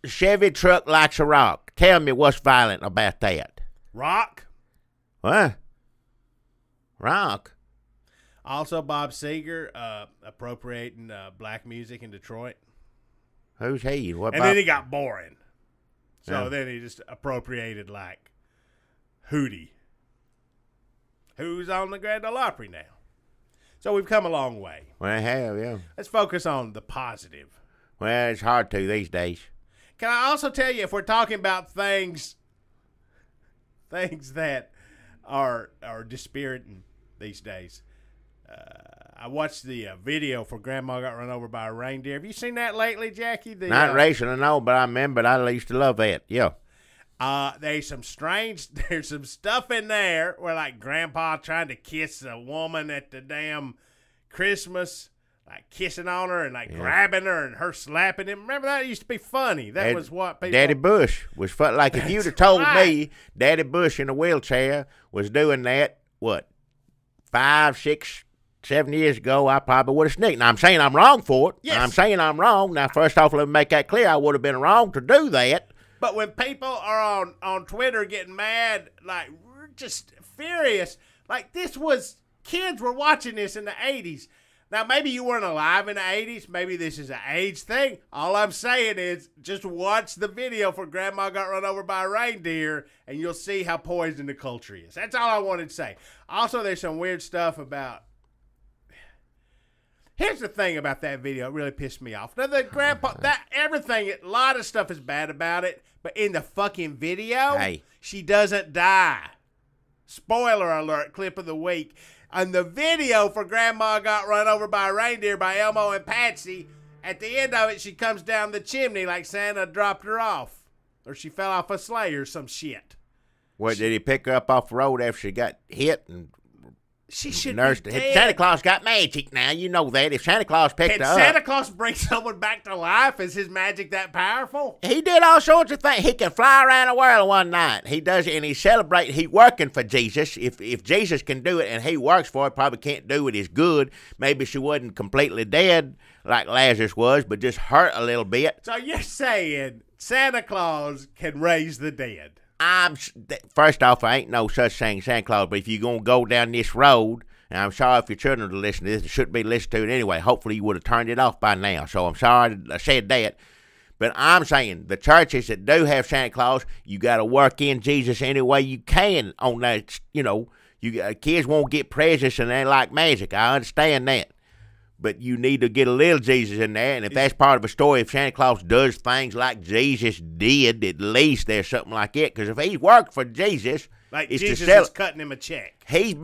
Chevy truck likes a rock? Tell me what's violent about that. Rock? What? Rock? Also, Bob Seger appropriating black music in Detroit. Who's he? What and about? Then he got boring. So Yeah. then he just appropriated like Hootie, who's on the Grand Ole Opry now. So we've come a long way. Well, hell, yeah. Let's focus on the positive. Well, it's hard to these days. Can I also tell you, if we're talking about things that are dispiriting these days, I watched the video for Grandma Got Run Over by a Reindeer. Have you seen that lately, Jackie? Not recently, no, but I remember I used to love that. Yeah. There's some stuff in there where like Grandpa trying to kiss a woman at the damn Christmas, like kissing on her and like grabbing her and her slapping him. Remember that used to be funny. That was what people. Daddy Bush was fun. Like if you'd have told me Daddy Bush in a wheelchair was doing that, 5, 6, 7 years ago, I probably would have snicked. Now, I'm saying I'm wrong for it. Yes. I'm saying I'm wrong. Now, first off, let me make that clear. I would have been wrong to do that. But when people are on Twitter getting mad, like, we're just furious. Like, kids were watching this in the 80s. Now, maybe you weren't alive in the 80s. Maybe this is an age thing. All I'm saying is just watch the video for Grandma Got Run Over by a Reindeer, and you'll see how poisoned the culture is. That's all I wanted to say. Also, there's some weird stuff about... Here's the thing about that video. It really pissed me off. Now, the grandpa, a lot of stuff is bad about it, but in the fucking video, she doesn't die. Spoiler alert, clip of the week. On the video for Grandma Got Run Over by a Reindeer by Elmo and Patsy, at the end of it, she comes down the chimney like Santa dropped her off. Or she fell off a sleigh or some shit. What, did he pick her up off the road after she got hit and she should nursed be her? dead. Santa Claus got magic now. You know that. If Santa Claus picked Can her up. Santa Claus bring someone back to life? Is his magic that powerful? He did all sorts of things. He can fly around the world one night. He does it, and he's celebrating. He's working for Jesus. If Jesus can do it and he works for it, probably can't do it as good. Maybe she wasn't completely dead like Lazarus was, but just hurt a little bit. So you're saying Santa Claus can raise the dead? First off, I ain't no such thing as Santa Claus, but if you're going to go down this road, and I'm sorry if your children are listening to this, it shouldn't be listened to it anyway. Hopefully you would have turned it off by now, so I'm sorry I said that. But I'm saying the churches that do have Santa Claus, you got to work in Jesus any way you can on that. Kids won't get presents and they like magic. I understand that. But you need to get a little Jesus in there, and if that's part of a story, if Santa Claus does things like Jesus did, at least there's something like it. Because if he's worked for Jesus, like it's Jesus to sell, is cutting him a check. He's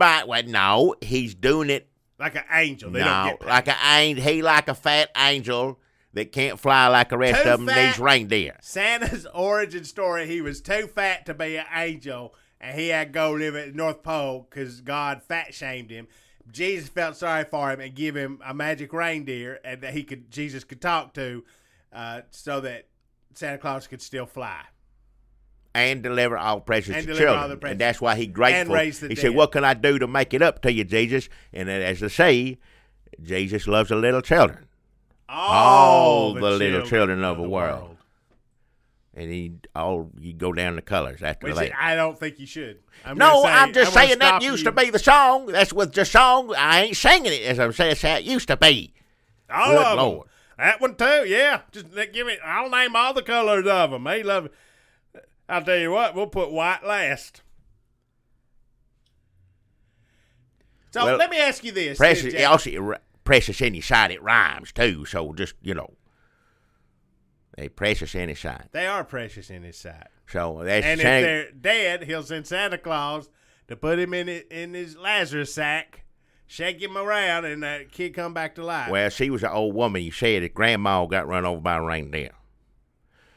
he's doing it like an angel. They no, don't get paid. like an angel. He like a fat angel that can't fly like the rest of them. These reindeer. Santa's origin story: he was too fat to be an angel, and he had to go live at the North Pole because God fat shamed him. Jesus felt sorry for him and give him a magic reindeer and that Jesus could talk to, so that Santa Claus could still fly. And deliver all presents And to deliver all children. the presents. And that's why he's grateful. And raise the he dead. said, what can I do to make it up to you, Jesus? And then, as they say, Jesus loves the little children. All the little children of the world. And you go down the colors after that. I don't think you should. I'm just saying that used to be the song. That's what the song. I ain't singing it, as I'm saying. That's how it used to be. All Good of Lord. them. That one too, yeah. Just give me. I'll name all the colors of them. They love it. I'll tell you what. We'll put white last. So let me ask you this. Precious any side it rhymes too. So just they precious any side. They are precious in his sight. So that's and if they're dead, he'll send Santa Claus to put him in his Lazarus sack, shake him around, and that kid come back to life. Well, she was an old woman. You said that Grandma got run over by a reindeer.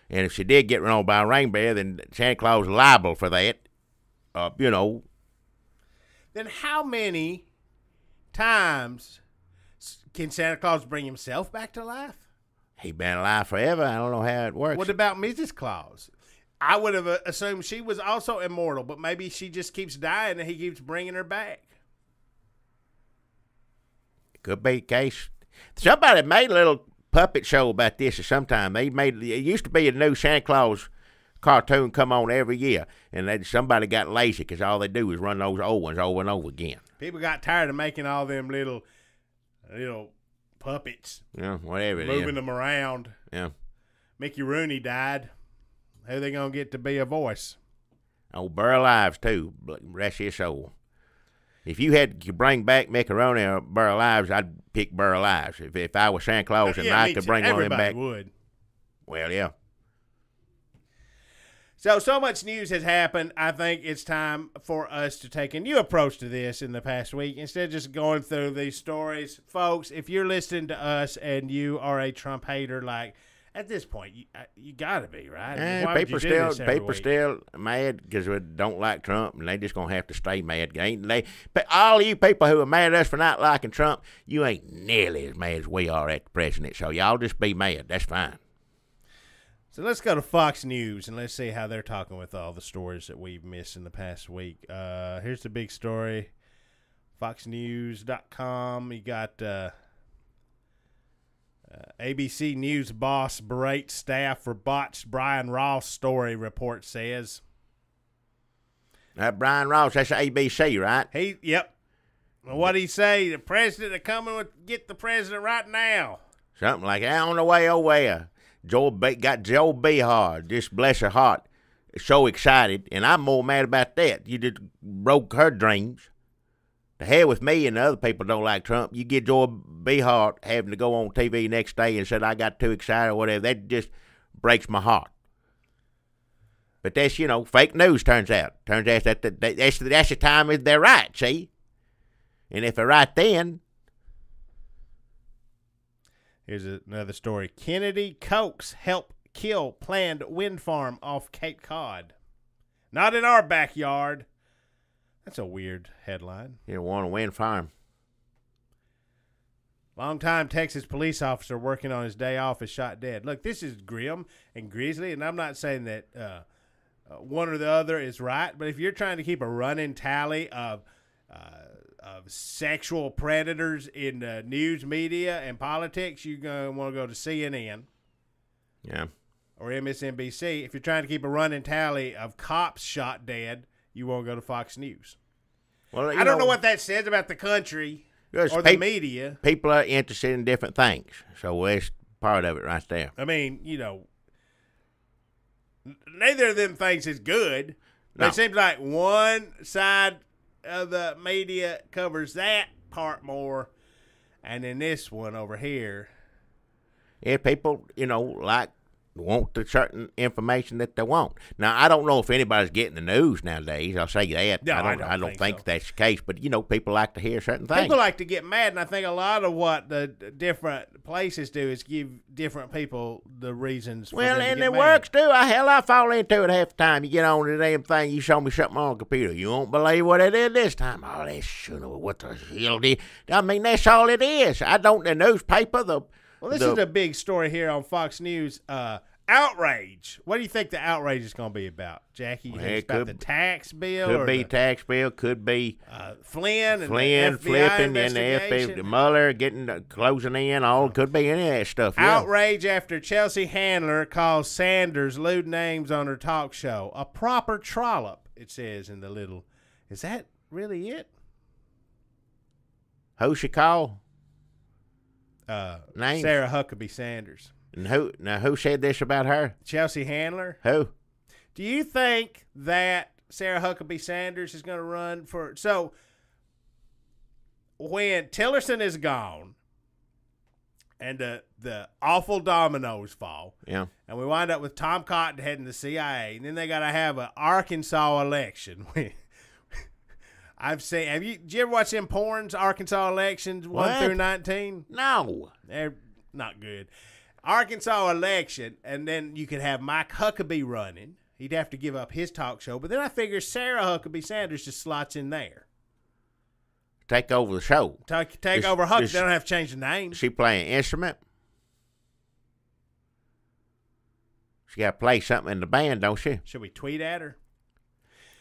And if she did get run over by a reindeer, then Santa Claus is liable for that. Then how many times can Santa Claus bring himself back to life? He's been alive forever. I don't know how it works. What about Mrs. Claus? I would have assumed she was also immortal, but maybe she just keeps dying and he keeps bringing her back. Could be the case. Somebody made a little puppet show about this at some time. It used to be a new Santa Claus cartoon come on every year, and somebody got lazy because all they do is run those old ones over and over again. People got tired of making all them little puppets. Yeah, whatever it is. Moving them around. Yeah. Mickey Rooney died. Who they going to get to be a voice? Oh, Burl Ives, too. Rest his soul. If you had to bring back Mickey Rooney or Burl Ives, I'd pick Burl Ives. If I was Santa Claus and I could bring one of them back. Everybody would. Well, yeah. So much news has happened. I think it's time for us to take a new approach to this in the past week. Instead of just going through these stories, folks, if you're listening to us and you are a Trump hater, at this point, you got to be, right? Why would you do this every week? Still mad because we don't like Trump, and they just going to have to stay mad. But all you people who are mad at us for not liking Trump, you ain't nearly as mad as we are at the president, so y'all just be mad. That's fine. So let's go to Fox News, and let's see how they're talking with all the stories that we've missed in the past week. Here's the big story. FoxNews.com. You got ABC News boss berates staff for botched Brian Ross story, report says. Brian Ross, that's ABC, right? Yep. What'd he say? The president are coming with get the president right now. Something like that. On the way over. Got Joe Behar, just bless her heart, so excited, and I'm more mad about that. You just broke her dreams. The hell with me and the other people don't like Trump. You get Joe Behar having to go on TV next day and said I got too excited or whatever. That just breaks my heart. But that's, fake news turns out. Turns out that's the time they're right, see? And if they're right then... Here's another story. Kennedy Cokes help kill planned wind farm off Cape Cod. Not in our backyard. That's a weird headline. You want a wind farm. Longtime Texas police officer working on his day off is shot dead. Look, this is grim and grisly, and I'm not saying that one or the other is right, but if you're trying to keep a running tally of sexual predators in news media and politics, you're going to want to go to CNN. Yeah. Or MSNBC. If you're trying to keep a running tally of cops shot dead, you won't go to Fox News. Well, I don't know what that says about the country or the media. People are interested in different things, so that's part of it right there. I mean, neither of them things is good. No. It seems like one side of the media covers that part more, and then this one over here. Yeah, people, like want the certain information that they want. Now, I don't know if anybody's getting the news nowadays. I'll say that. No, I don't think so. That's the case. But, people like to hear certain things. People like to get mad, and I think a lot of what the different places do is give different people the reasons for them to and get it mad. works, too. I fall into it half the time. You get on the damn thing, you show me something on the computer. You won't believe what it is this time. Oh, that's what the hell did. I mean, that's all it is. The newspaper, Well, this is a big story here on Fox News. Outrage. What do you think the outrage is going to be about, Jackie? You think it's about the tax bill? Could be tax bill. Could be Flynn and the FBI flipping and the investigation. FBI, Mueller closing in. All could be any of that stuff. Yeah. Outrage after Chelsea Handler calls Sanders lewd names on her talk show. A proper trollop, it says in the little. Is that really it? Who she call? Names? Sarah Huckabee Sanders. And who said this about her? Chelsea Handler. Who? Do you think that Sarah Huckabee Sanders is going to run for? So when Tillerson is gone and the awful dominoes fall, yeah, and we wind up with Tom Cotton heading the CIA, and then they got to have an Arkansas election. Did you ever watch them porns, Arkansas elections 1 through 19? No. They're not good. Arkansas election, and then you could have Mike Huckabee running. He'd have to give up his talk show, but then I figure Sarah Huckabee Sanders just slots in there. Take over the show. Take over Huckabee. They don't have to change the name. She playing instrument? She got to play something in the band, don't she? Should we tweet at her?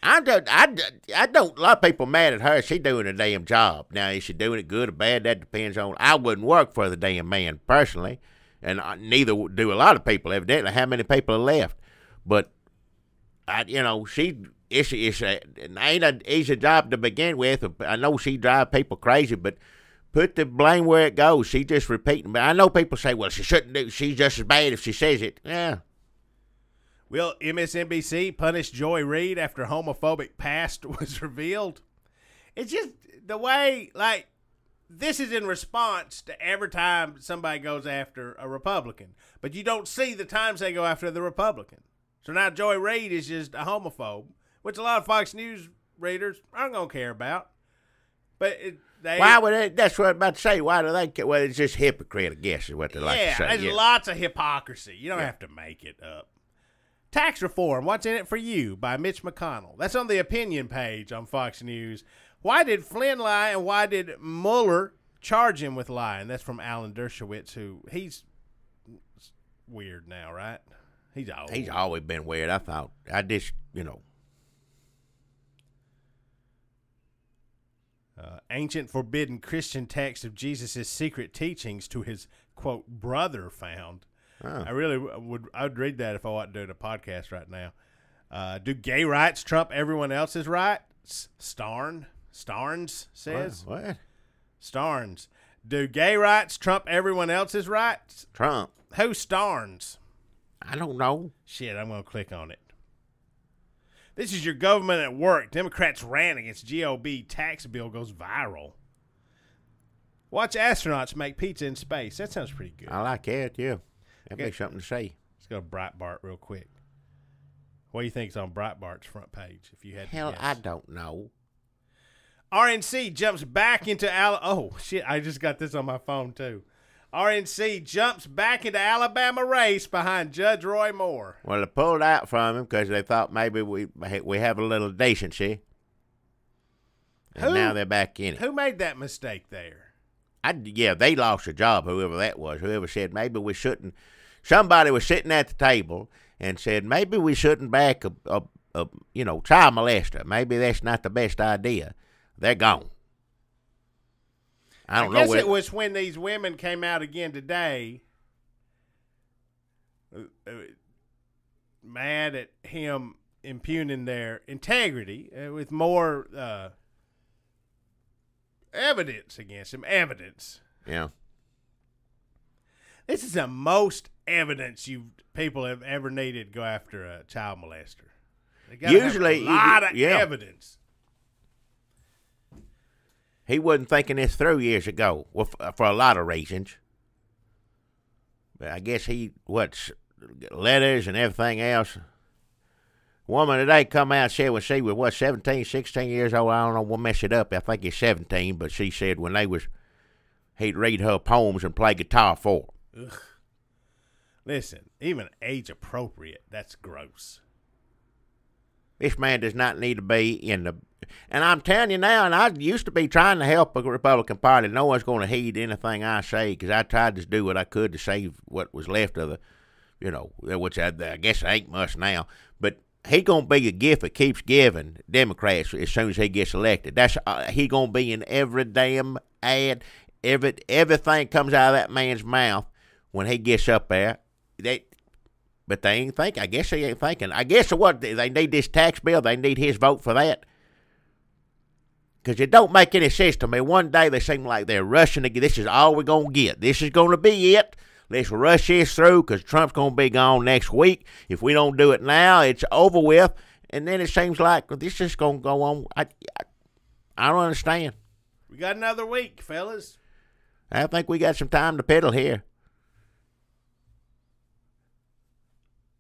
I don't. A lot of people mad at her. She doing a damn job. Now, is she doing it good or bad? That depends on. I wouldn't work for the damn man personally, and neither do a lot of people. Evidently, how many people are left? But it's ain't an easy job to begin with. I know she drive people crazy, but put the blame where it goes. She just repeating. But I know people say, well, she shouldn't do. She's just as bad if she says it. Yeah. Will MSNBC punish Joy Reid after homophobic past was revealed? It's just the way, this is in response to every time somebody goes after a Republican. But you don't see the times they go after the Republican. So now Joy Reid is just a homophobe, which a lot of Fox News readers aren't going to care about. But why would they? That's what I'm about to say. Why do they care? Well, it's just hypocrite, I guess, is what they like to say. There's lots of hypocrisy. You don't have to make it up. Tax Reform, What's in It for You by Mitch McConnell. That's on the opinion page on Fox News. Why did Flynn lie and why did Mueller charge him with lying? That's from Alan Dershowitz, he's weird now, right? He's always been weird. Ancient forbidden Christian text of Jesus' secret teachings to his, quote, brother found. I really I'd read that if I wasn't doing a podcast right now. Do gay rights trump everyone else's rights? Starnes says. What? Starnes. Do gay rights trump everyone else's rights? Trump. Who Starnes? I don't know. Shit, I'm going to click on it. This is your government at work. Democrats ran against GOP tax bill goes viral. Watch astronauts make pizza in space. That sounds pretty good. I like it, yeah. That'd be something to say. Let's go to Breitbart real quick. What do you think's on Breitbart's front page? If you had Hell, to guess? I don't know. RNC jumps back into Oh, shit, I just got this on my phone, too. RNC jumps back into Alabama race behind Judge Roy Moore. Well, they pulled out from him because they thought maybe we have a little decency. And now they're back in it. Who made that mistake there? They lost a job, whoever that was. Whoever said maybe we shouldn't. Somebody was sitting at the table and said maybe we shouldn't back a child molester. Maybe that's not the best idea. They're gone. I guess it was when these women came out again today, mad at him impugning their integrity with more evidence against him. Evidence. Yeah. This is the most evidence people have ever needed to go after a child molester. Usually, have a lot of evidence. He wasn't thinking this through years ago for a lot of reasons. But I guess letters and everything else. Woman today come out and said when she was, 17, 16 years old, I don't know what messed it up. I think it's 17, but she said when he'd read her poems and play guitar for her. Ugh. Listen, even age appropriate, that's gross. This man does not need to be in the... And I'm telling you now, and I used to be trying to help the Republican Party. No one's going to heed anything I say because I tried to do what I could to save what was left of the, which I guess ain't much now. But he going to be a gift that keeps giving Democrats as soon as he gets elected. That's he going to be in every damn ad. Everything comes out of that man's mouth when he gets up there. But they ain't thinking. I guess they ain't thinking. I guess what they need this tax bill. They need his vote for that. Because it don't make any sense to me. One day they seem like they're rushing to get. This is all we're going to get. This is going to be it. Let's rush this through because Trump's going to be gone next week. If we don't do it now, it's over with. And then it seems like this is going to go on. I don't understand. We got another week, fellas. I think we got some time to piddle here.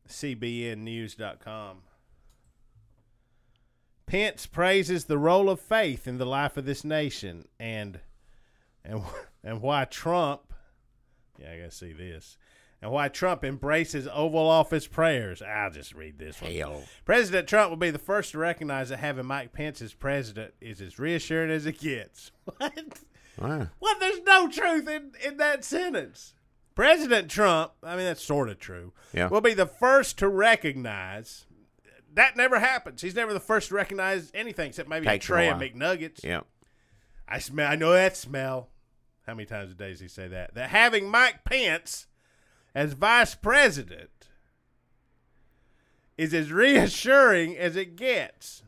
CBNnews.com. Pence praises the role of faith in the life of this nation and why Trump, I gotta see this, and why Trump embraces Oval Office prayers. I'll just read this one. Hell. President Trump will be the first to recognize that having Mike Pence as president is as reassuring as it gets. What? Wow. What? There's no truth in that sentence. President Trump, I mean, that's sort of true, will be the first to recognize. That never happens. He's never the first to recognize anything except maybe a tray of McNuggets. Yeah. I know that smell. How many times a day does he say that? That having Mike Pence as vice president is as reassuring as it gets.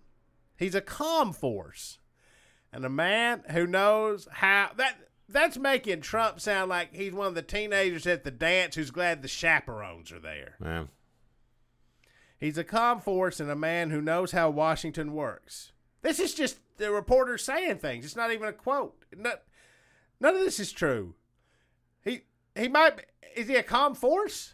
He's a calm force and a man who knows how that's making Trump sound like he's one of the teenagers at the dance who's glad the chaperones are there. Yeah. He's a calm force and a man who knows how Washington works. This is just the reporter saying things. It's not even a quote. None of this is true. He might be, is he a calm force?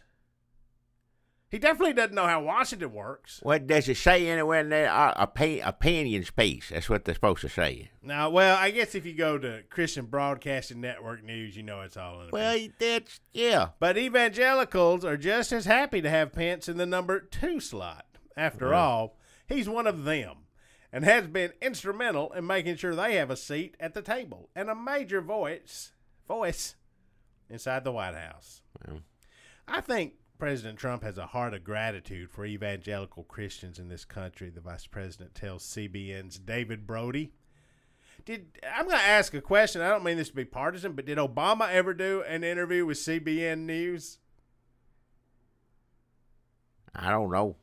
He definitely doesn't know how Washington works. What does it say anywhere in there? Opinions piece. That's what they're supposed to say. Now, well, I guess if you go to Christian Broadcasting Network News, you know it's all in. Well, that's, yeah. But evangelicals are just as happy to have Pence in the number 2 slot. After all, he's one of them and has been instrumental in making sure they have a seat at the table and a major voice inside the White House. Well. I think President Trump has a heart of gratitude for evangelical Christians in this country, the vice president tells CBN's David Brody. I'm going to ask a question. I don't mean this to be partisan, but did Obama ever do an interview with CBN News? I don't know.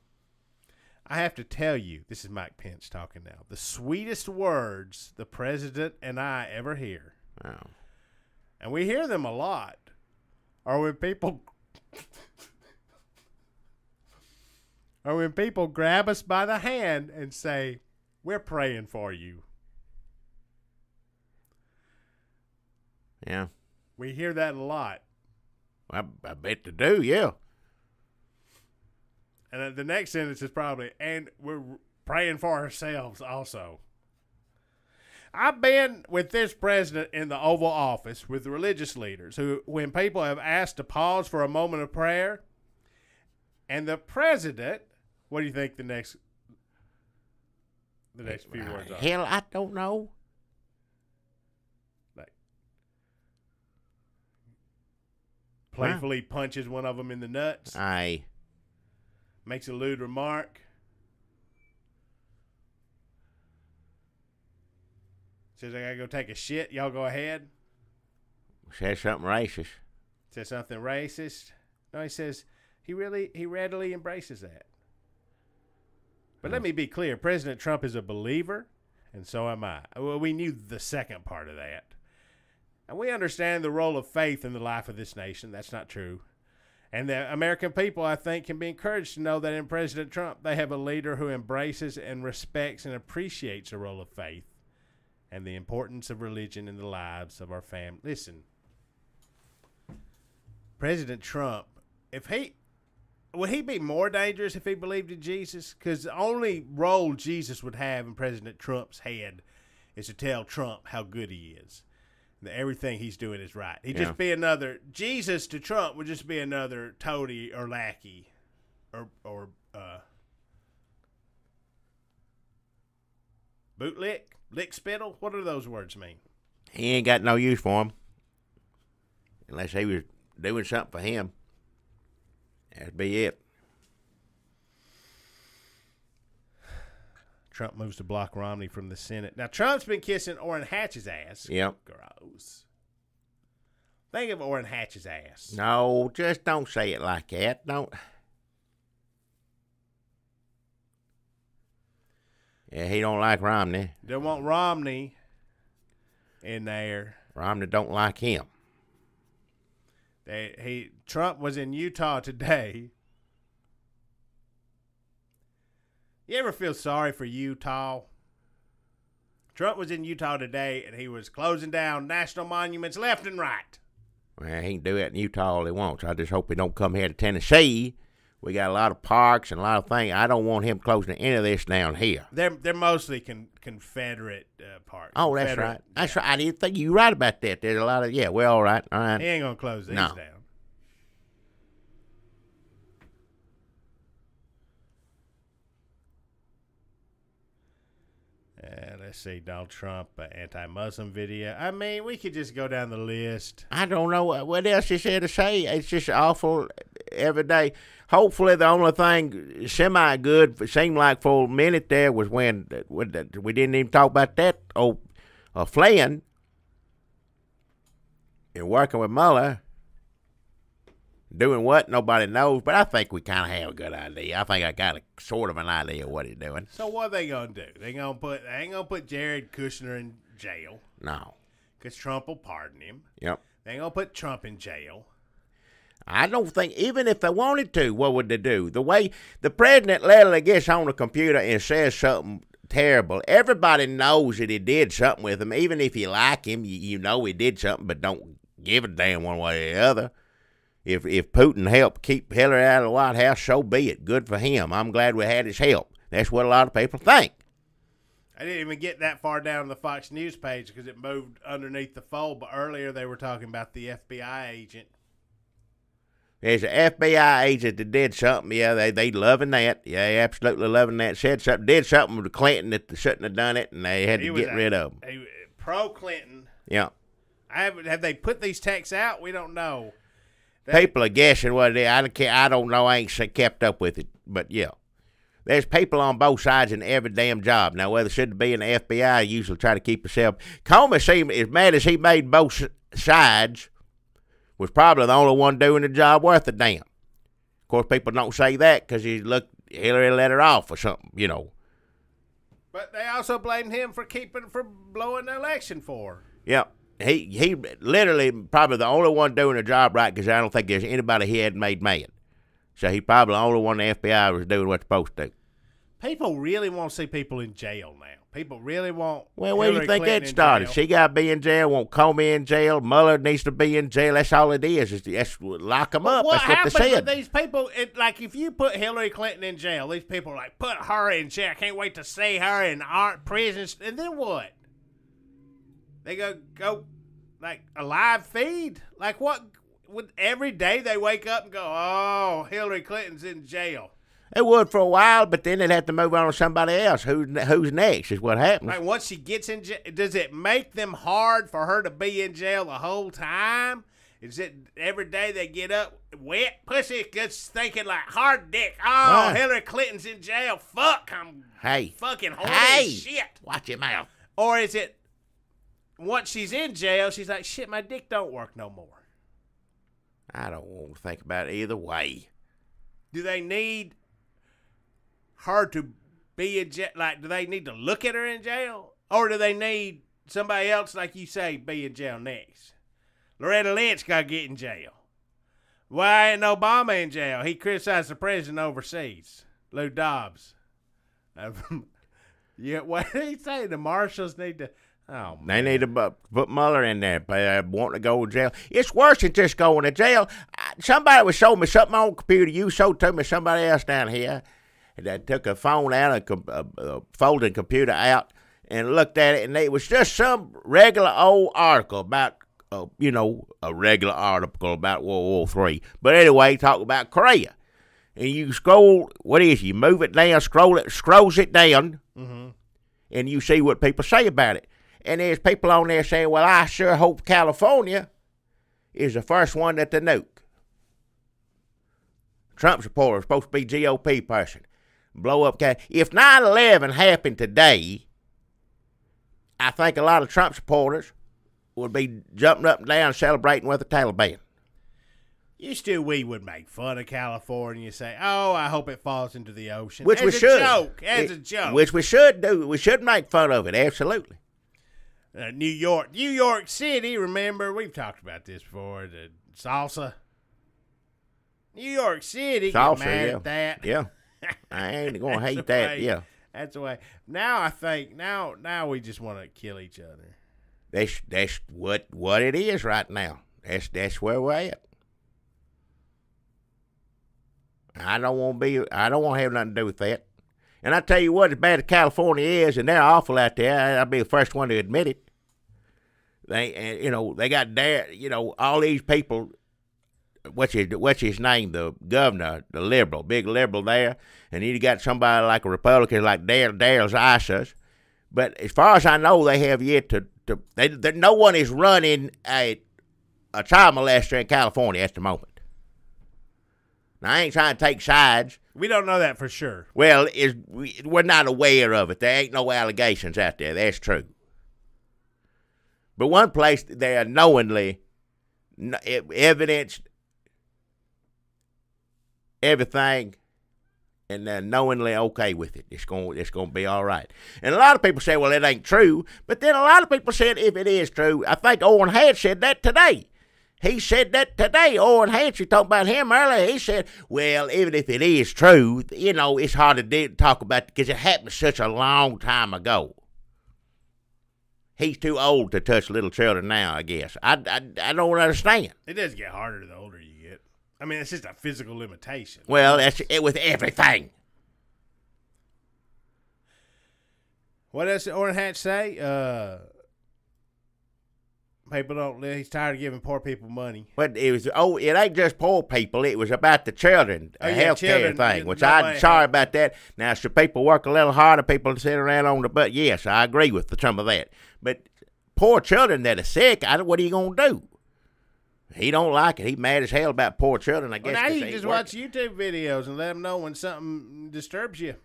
I have to tell you, this is Mike Pence talking now, the sweetest words the president and I ever hear, and we hear them a lot, are when people... or when people grab us by the hand and say, we're praying for you. Yeah. We hear that a lot. I bet they do, yeah. And the next sentence is probably, and we're praying for ourselves also. I've been with this president in the Oval Office with the religious leaders who, when people have asked to pause for a moment of prayer, and the president, what do you think the next few words are? Hell, I don't know. Like, playfully punches one of them in the nuts. Aye. Makes a lewd remark. Says, I gotta go take a shit. Y'all go ahead. Says something racist. Says something racist. No, he says he readily embraces that. But let me be clear. President Trump is a believer, and so am I. Well, we knew the second part of that. And we understand the role of faith in the life of this nation. That's not true. And the American people, I think, can be encouraged to know that in President Trump, they have a leader who embraces and respects and appreciates the role of faith and the importance of religion in the lives of our family. Listen, President Trump, if he would he be more dangerous if he believed in Jesus? Because the only role Jesus would have in President Trump's head is to tell Trump how good he is. That everything he's doing is right. He'd just be another, Jesus to Trump would just be another toady or lackey or bootlick, lick spittle. What do those words mean? He ain't got no use for him. Unless he was doing something for him. That'd be it. Trump moves to block Romney from the Senate. Now, Trump's been kissing Orrin Hatch's ass. Yep. Gross. Think of Orrin Hatch's ass. No, just don't say it like that. Don't. Yeah, he don't like Romney. Don't want Romney in there. Romney don't like him. Trump was in Utah today. You ever feel sorry for Utah? Trump was in Utah today, and he was closing down national monuments left and right. Well, he can do that in Utah all he wants. I just hope he don't come here to Tennessee. We got a lot of parks and a lot of things. I don't want him closing any of this down here. They're mostly Confederate parks. Oh, that's right. That's right. I didn't think you were right about that. There's a lot of, we're all right. All right. He ain't going to close these down. Let's see, Donald Trump, anti-Muslim video. I mean, we could just go down the list. I don't know what else is there to say. It's just awful every day. Hopefully, the only thing semi-good seemed like for a minute there was when we didn't even talk about that. Flynn and working with Mueller. Doing what? Nobody knows, but I think we kind of have a good idea. I think I got a sort of an idea of what he's doing. So what are they going to do? They ain't going to put Jared Kushner in jail. No. Because Trump will pardon him. Yep. They ain't going to put Trump in jail. I don't think, even if they wanted to, what would they do? The way the president literally gets on the computer and says something terrible, everybody knows that he did something with him. Even if you like him, you know he did something, but don't give a damn one way or the other. If Putin helped keep Hillary out of the White House, so be it. Good for him. I'm glad we had his help. That's what a lot of people think. I didn't even get that far down the Fox News page because it moved underneath the fold, but earlier they were talking about the FBI agent. There's an FBI agent that did something. Yeah, they loving that. Yeah, absolutely loving that. Did something with Clinton that shouldn't have done it, and they had to get rid of him. Pro-Clinton. Yeah. Have they put these texts out? We don't know. People are guessing what it is. I don't know. I ain't kept up with it. But, yeah. There's people on both sides in every damn job. Now, whether it should be in the FBI, I usually try to keep himself. Comey seemed, as mad as he made both sides, was probably the only one doing the job worth a damn. Of course, people don't say that because Hillary let her off or something, you know. But they also blamed him for blowing the election for her. Yeah. He literally probably the only one doing the job right because I don't think there's anybody he hadn't made mad. So he probably the only one the FBI was doing what's supposed to do. People really want to see people in jail now. People really want. Well, where do you think that started? She got to be in jail. Want Comey in jail. Mueller needs to be in jail. That's all it is. That's lock them up. What That's what happens they said. with these people? Like if you put Hillary Clinton in jail, these people are like, put her in jail. I can't wait to see her in our prisons. And then what? They go like a live feed? Like what? Every day they wake up and go, oh, Hillary Clinton's in jail. It would for a while, but then they'd have to move on to somebody else. Who's next is what happens. Like once she gets in jail, does it make them hard for her to be in jail the whole time? Is it every day they get up, wet pussy, just thinking like hard dick, oh, Hillary Clinton's in jail, fuck, I'm fucking horny as shit. Watch your mouth. Or is it once she's in jail, she's like, shit, my dick don't work no more? I don't want to think about it either way. Do they need her to be in jail? Like, do they need to look at her in jail? Or do they need somebody else, like you say, be in jail next? Loretta Lynch got to get in jail. Why ain't Obama in jail? He criticized the president overseas. Lou Dobbs. What did he say? The marshals need to... Oh, man. They need to put Mueller in there, wanting to go to jail. It's worse than just going to jail. somebody was showing me something on the computer. You showed to me somebody else down here that took a phone out, a folding computer out, and looked at it, and it was just some regular old article about, a regular article about World War III. But anyway, talk about Korea. And you scroll, you move it down, scrolls it down, and you see what people say about it. And there's people on there saying, well, I sure hope California is the first one that they nuke. Trump supporter, supposed to be GOP person. Blow up. If 9/11 happened today, I think a lot of Trump supporters would be jumping up and down celebrating with the Taliban. We would make fun of California, say, oh, I hope it falls into the ocean. Which we should. As a joke. Which we should do. We should make fun of it, absolutely. New York City, remember, we've talked about this before, the salsa. New York City, salsa, get mad at that. Yeah. I ain't going to hate that, yeah. That's the way. Now I think, now we just want to kill each other. That's what it is right now. That's where we're at. I don't want to have nothing to do with that. And I tell you what, as bad as California is, and they're awful out there, I'll be the first one to admit it. They got there, all these people. What's his name? The governor, the liberal, big liberal there, and you got somebody like a Republican like Daryl's ISIS. But as far as I know, they have yet to no one is running a child molester in California at the moment. Now, I ain't trying to take sides. We don't know that for sure. Well, we're not aware of it. There ain't no allegations out there. That's true. But one place they are knowingly evidenced everything, and they're knowingly okay with it. It's going to be all right. And a lot of people say, well, it ain't true. But then a lot of people said, if it is true, I think Owen Hatch said that today. He said that today. Owen Hatch, you talked about him earlier. He said, well, even if it is true, it's hard to talk about because it happened such a long time ago. He's too old to touch little children now, I guess. I don't understand. It does get harder the older you get. I mean, it's just a physical limitation. Well, that's it with everything. What does Owen Hatch say? People don't live. He's tired of giving poor people money. But it ain't just poor people. It was about the children, health care thing, which I'm sorry about that. Now, should people work a little harder, people sit around on the butt? Yes, I agree with some of that. But poor children that are sick, what are you going to do? He don't like it. He mad as hell about poor children, I guess. Well, now you just watch YouTube videos and let them know when something disturbs you.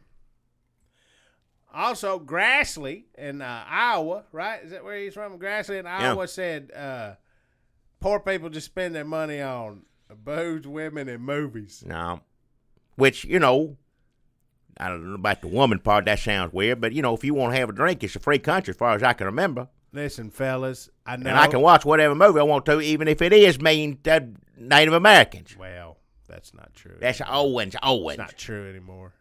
Also, Grassley in Iowa, right? Is that where he's from? Grassley in Iowa said poor people just spend their money on booze, women, and movies. No. Which, I don't know about the woman part. That sounds weird. But, if you want to have a drink, it's a free country as far as I can remember. Listen, fellas, I know. And I can watch whatever movie I want to, even if it is mean to Native Americans. Well, that's not true. That's Owens. It's not true anymore.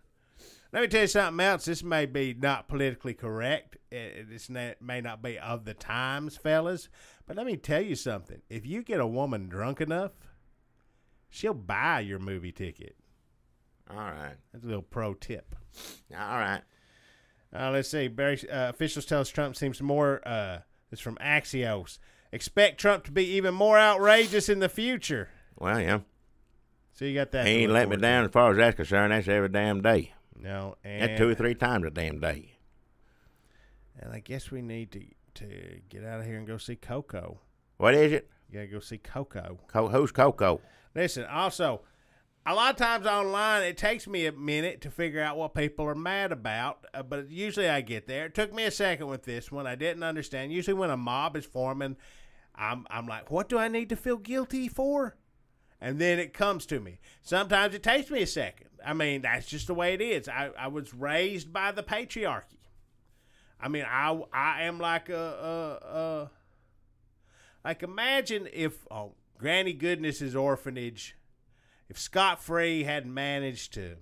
Let me tell you something else. This may be not politically correct. This may not be of the times, fellas. But let me tell you something. If you get a woman drunk enough, she'll buy your movie ticket. All right. That's a little pro tip. All right. Let's see. Officials tell us Trump seems more. It's from Axios. Expect Trump to be even more outrageous in the future. Well, yeah. So you got that. He ain't let me down as far as that's concerned. That's every damn day. No, and that's 2 or 3 times a damn day. And I guess we need to get out of here and go see Coco. What is it? You gotta go see Coco. Who's Coco? Listen, also, a lot of times online, it takes me a minute to figure out what people are mad about, but usually I get there. It took me a second with this one. I didn't understand. Usually when a mob is forming, I'm like, what do I need to feel guilty for? And then it comes to me. Sometimes it takes me a second. I mean, that's just the way it is. I was raised by the patriarchy. I mean, I am like like imagine if Granny Goodness's orphanage, if Scott Free hadn't managed to.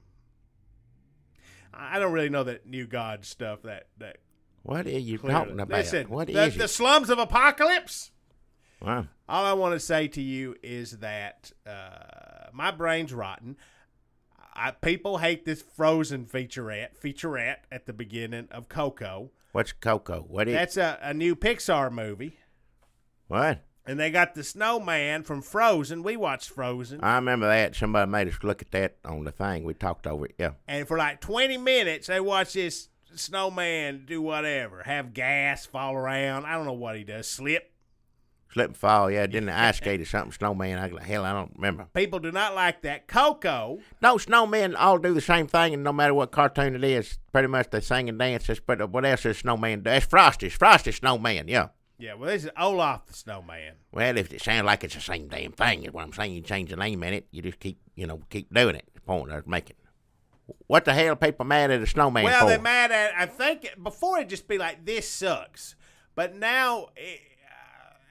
I don't really know that New God stuff. That what are you clearly. talking about? Listen, what is the slums of apocalypse. Wow. All I want to say to you is that my brain's rotten. People hate this Frozen featurette at the beginning of Coco. What's Coco? What is? That's a new Pixar movie. What? And they got the snowman from Frozen. We watched Frozen. I remember that. Somebody made us look at that on the thing. We talked over it. Yeah. And for like 20 minutes, they watch this snowman do whatever. Have gas fall around. I don't know what he does. Slip and fall. Yeah, didn't the ice skate or something? Snowman. I don't remember. People do not like that. Coco. No, snowmen all do the same thing, and no matter what cartoon it is, pretty much they sing and dance. But what else does snowman do? That's Frosty snowman. Yeah. Yeah, well, this is Olaf the snowman. Well, if it sounds like it's the same damn thing, is what I'm saying. You change the name in it, you just keep doing it. The point I was making. What the hell are people mad at a snowman for? Well, they're mad at it. I think before it'd just be like, this sucks. But now,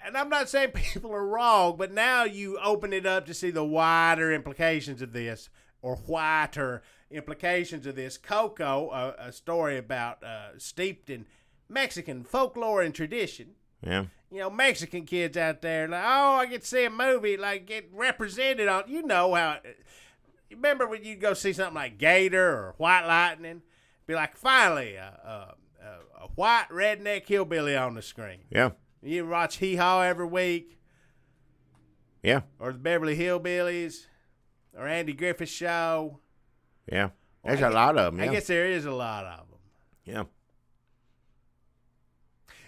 and I'm not saying people are wrong, but now you open it up to see the wider implications of this, or whiter implications of this. Coco, a story about steeped in Mexican folklore and tradition. Yeah. Mexican kids out there, like, oh, I get to see a movie, like, get represented on, how, you remember when you go see something like Gator or White Lightning? Be like, finally, a white redneck hillbilly on the screen. Yeah. You watch Hee Haw every week. Yeah. Or the Beverly Hillbillies, or Andy Griffith's Show. Yeah. There's a lot of them, yeah. I guess there is a lot of them. Yeah.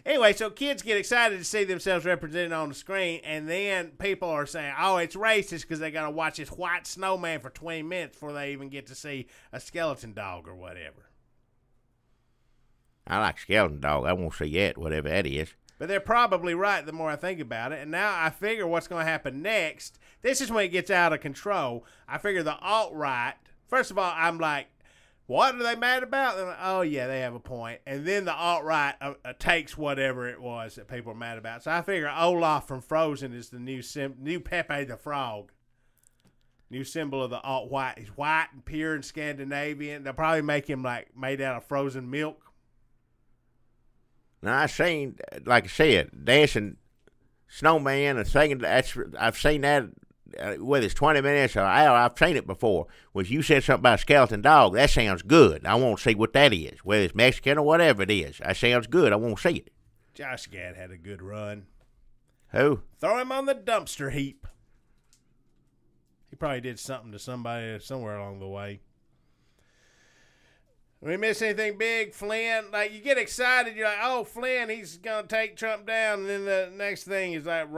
Anyway, so kids get excited to see themselves represented on the screen, and then people are saying, oh, it's racist because they got to watch this white snowman for 20 minutes before they even get to see a skeleton dog or whatever. I like skeleton dog. I won't see yet, whatever that is. But they're probably right the more I think about it. And now I figure what's going to happen next. This is when it gets out of control. I figure the alt-right, first of all, I'm like, what are they mad about? Like, oh, yeah, they have a point. And then the alt-right takes whatever it was that people are mad about. So I figure Olaf from Frozen is the new Pepe the Frog. New symbol of the alt-white. He's white and pure and Scandinavian. They'll probably make him like made out of frozen milk. Now, I seen, like I said, dancing snowman and singing. I've seen that. Whether it's 20 minutes or an hour, I've seen it before. When you said something about a skeleton dog, that sounds good. I want to see what that is, whether it's Mexican or whatever it is. That sounds good. I want to see it. Josh Gad had a good run. Who? Throw him on the dumpster heap. He probably did something to somebody somewhere along the way. We miss anything big, Flynn? Like, you get excited, you're like, oh, Flynn, he's going to take Trump down. And then the next thing is like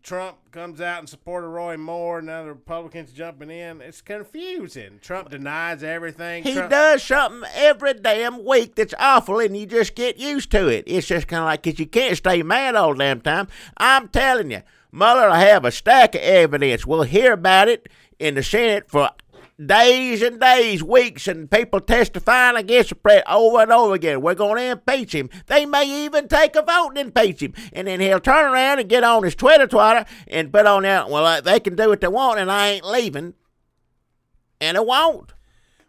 Trump comes out in support of Roy Moore, and now the Republicans jumping in. It's confusing. Trump denies everything. He does something every damn week that's awful, and you just get used to it. It's just kind of like, because you can't stay mad all the damn time. I'm telling you, Mueller will have a stack of evidence. We'll hear about it in the Senate for days and days, weeks, and people testifying against the president over and over again. We're going to impeach him. They may even take a vote and impeach him. And then he'll turn around and get on his Twitter and put on there, well, they can do what they want, and I ain't leaving. And it won't.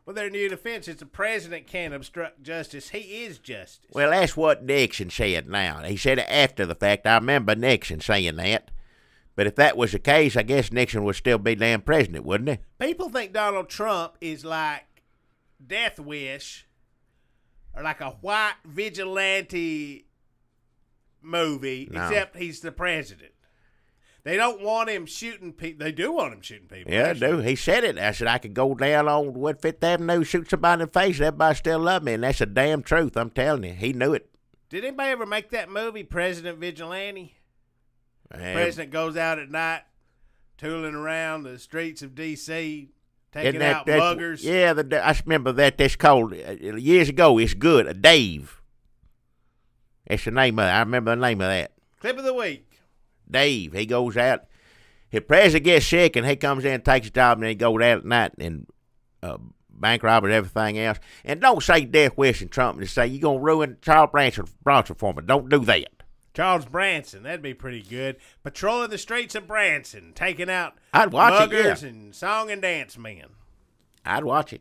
Well, their new defense is the president can't obstruct justice. He is justice. Well, that's what Nixon said now. He said it after the fact. I remember Nixon saying that. But if that was the case, I guess Nixon would still be damn president, wouldn't he? People think Donald Trump is like Death Wish or like a white vigilante movie, except he's the president. They don't want him shooting people. They do want him shooting people. Yeah, they do. He said it. I said I could go down on Fifth Avenue, shoot somebody in the face, and everybody still love me. And that's the damn truth, I'm telling you. He knew it. Did anybody ever make that movie, President Vigilante? The president goes out at night, tooling around the streets of D.C., taking out muggers. Yeah, I remember that. That's called, years ago, it's good, Dave. That's the name of it. I remember the name of that. Clip of the week. Dave, he goes out. His president gets sick, and he comes in and takes his job, and then he goes out at night and bank rob and everything else. And don't say Death Wish and Trump and say, you're going to ruin Charles Bronson for me. Don't do that. Charles Branson, that'd be pretty good. Patrolling the streets of Branson, taking out muggers and song and dance men. I'd watch it.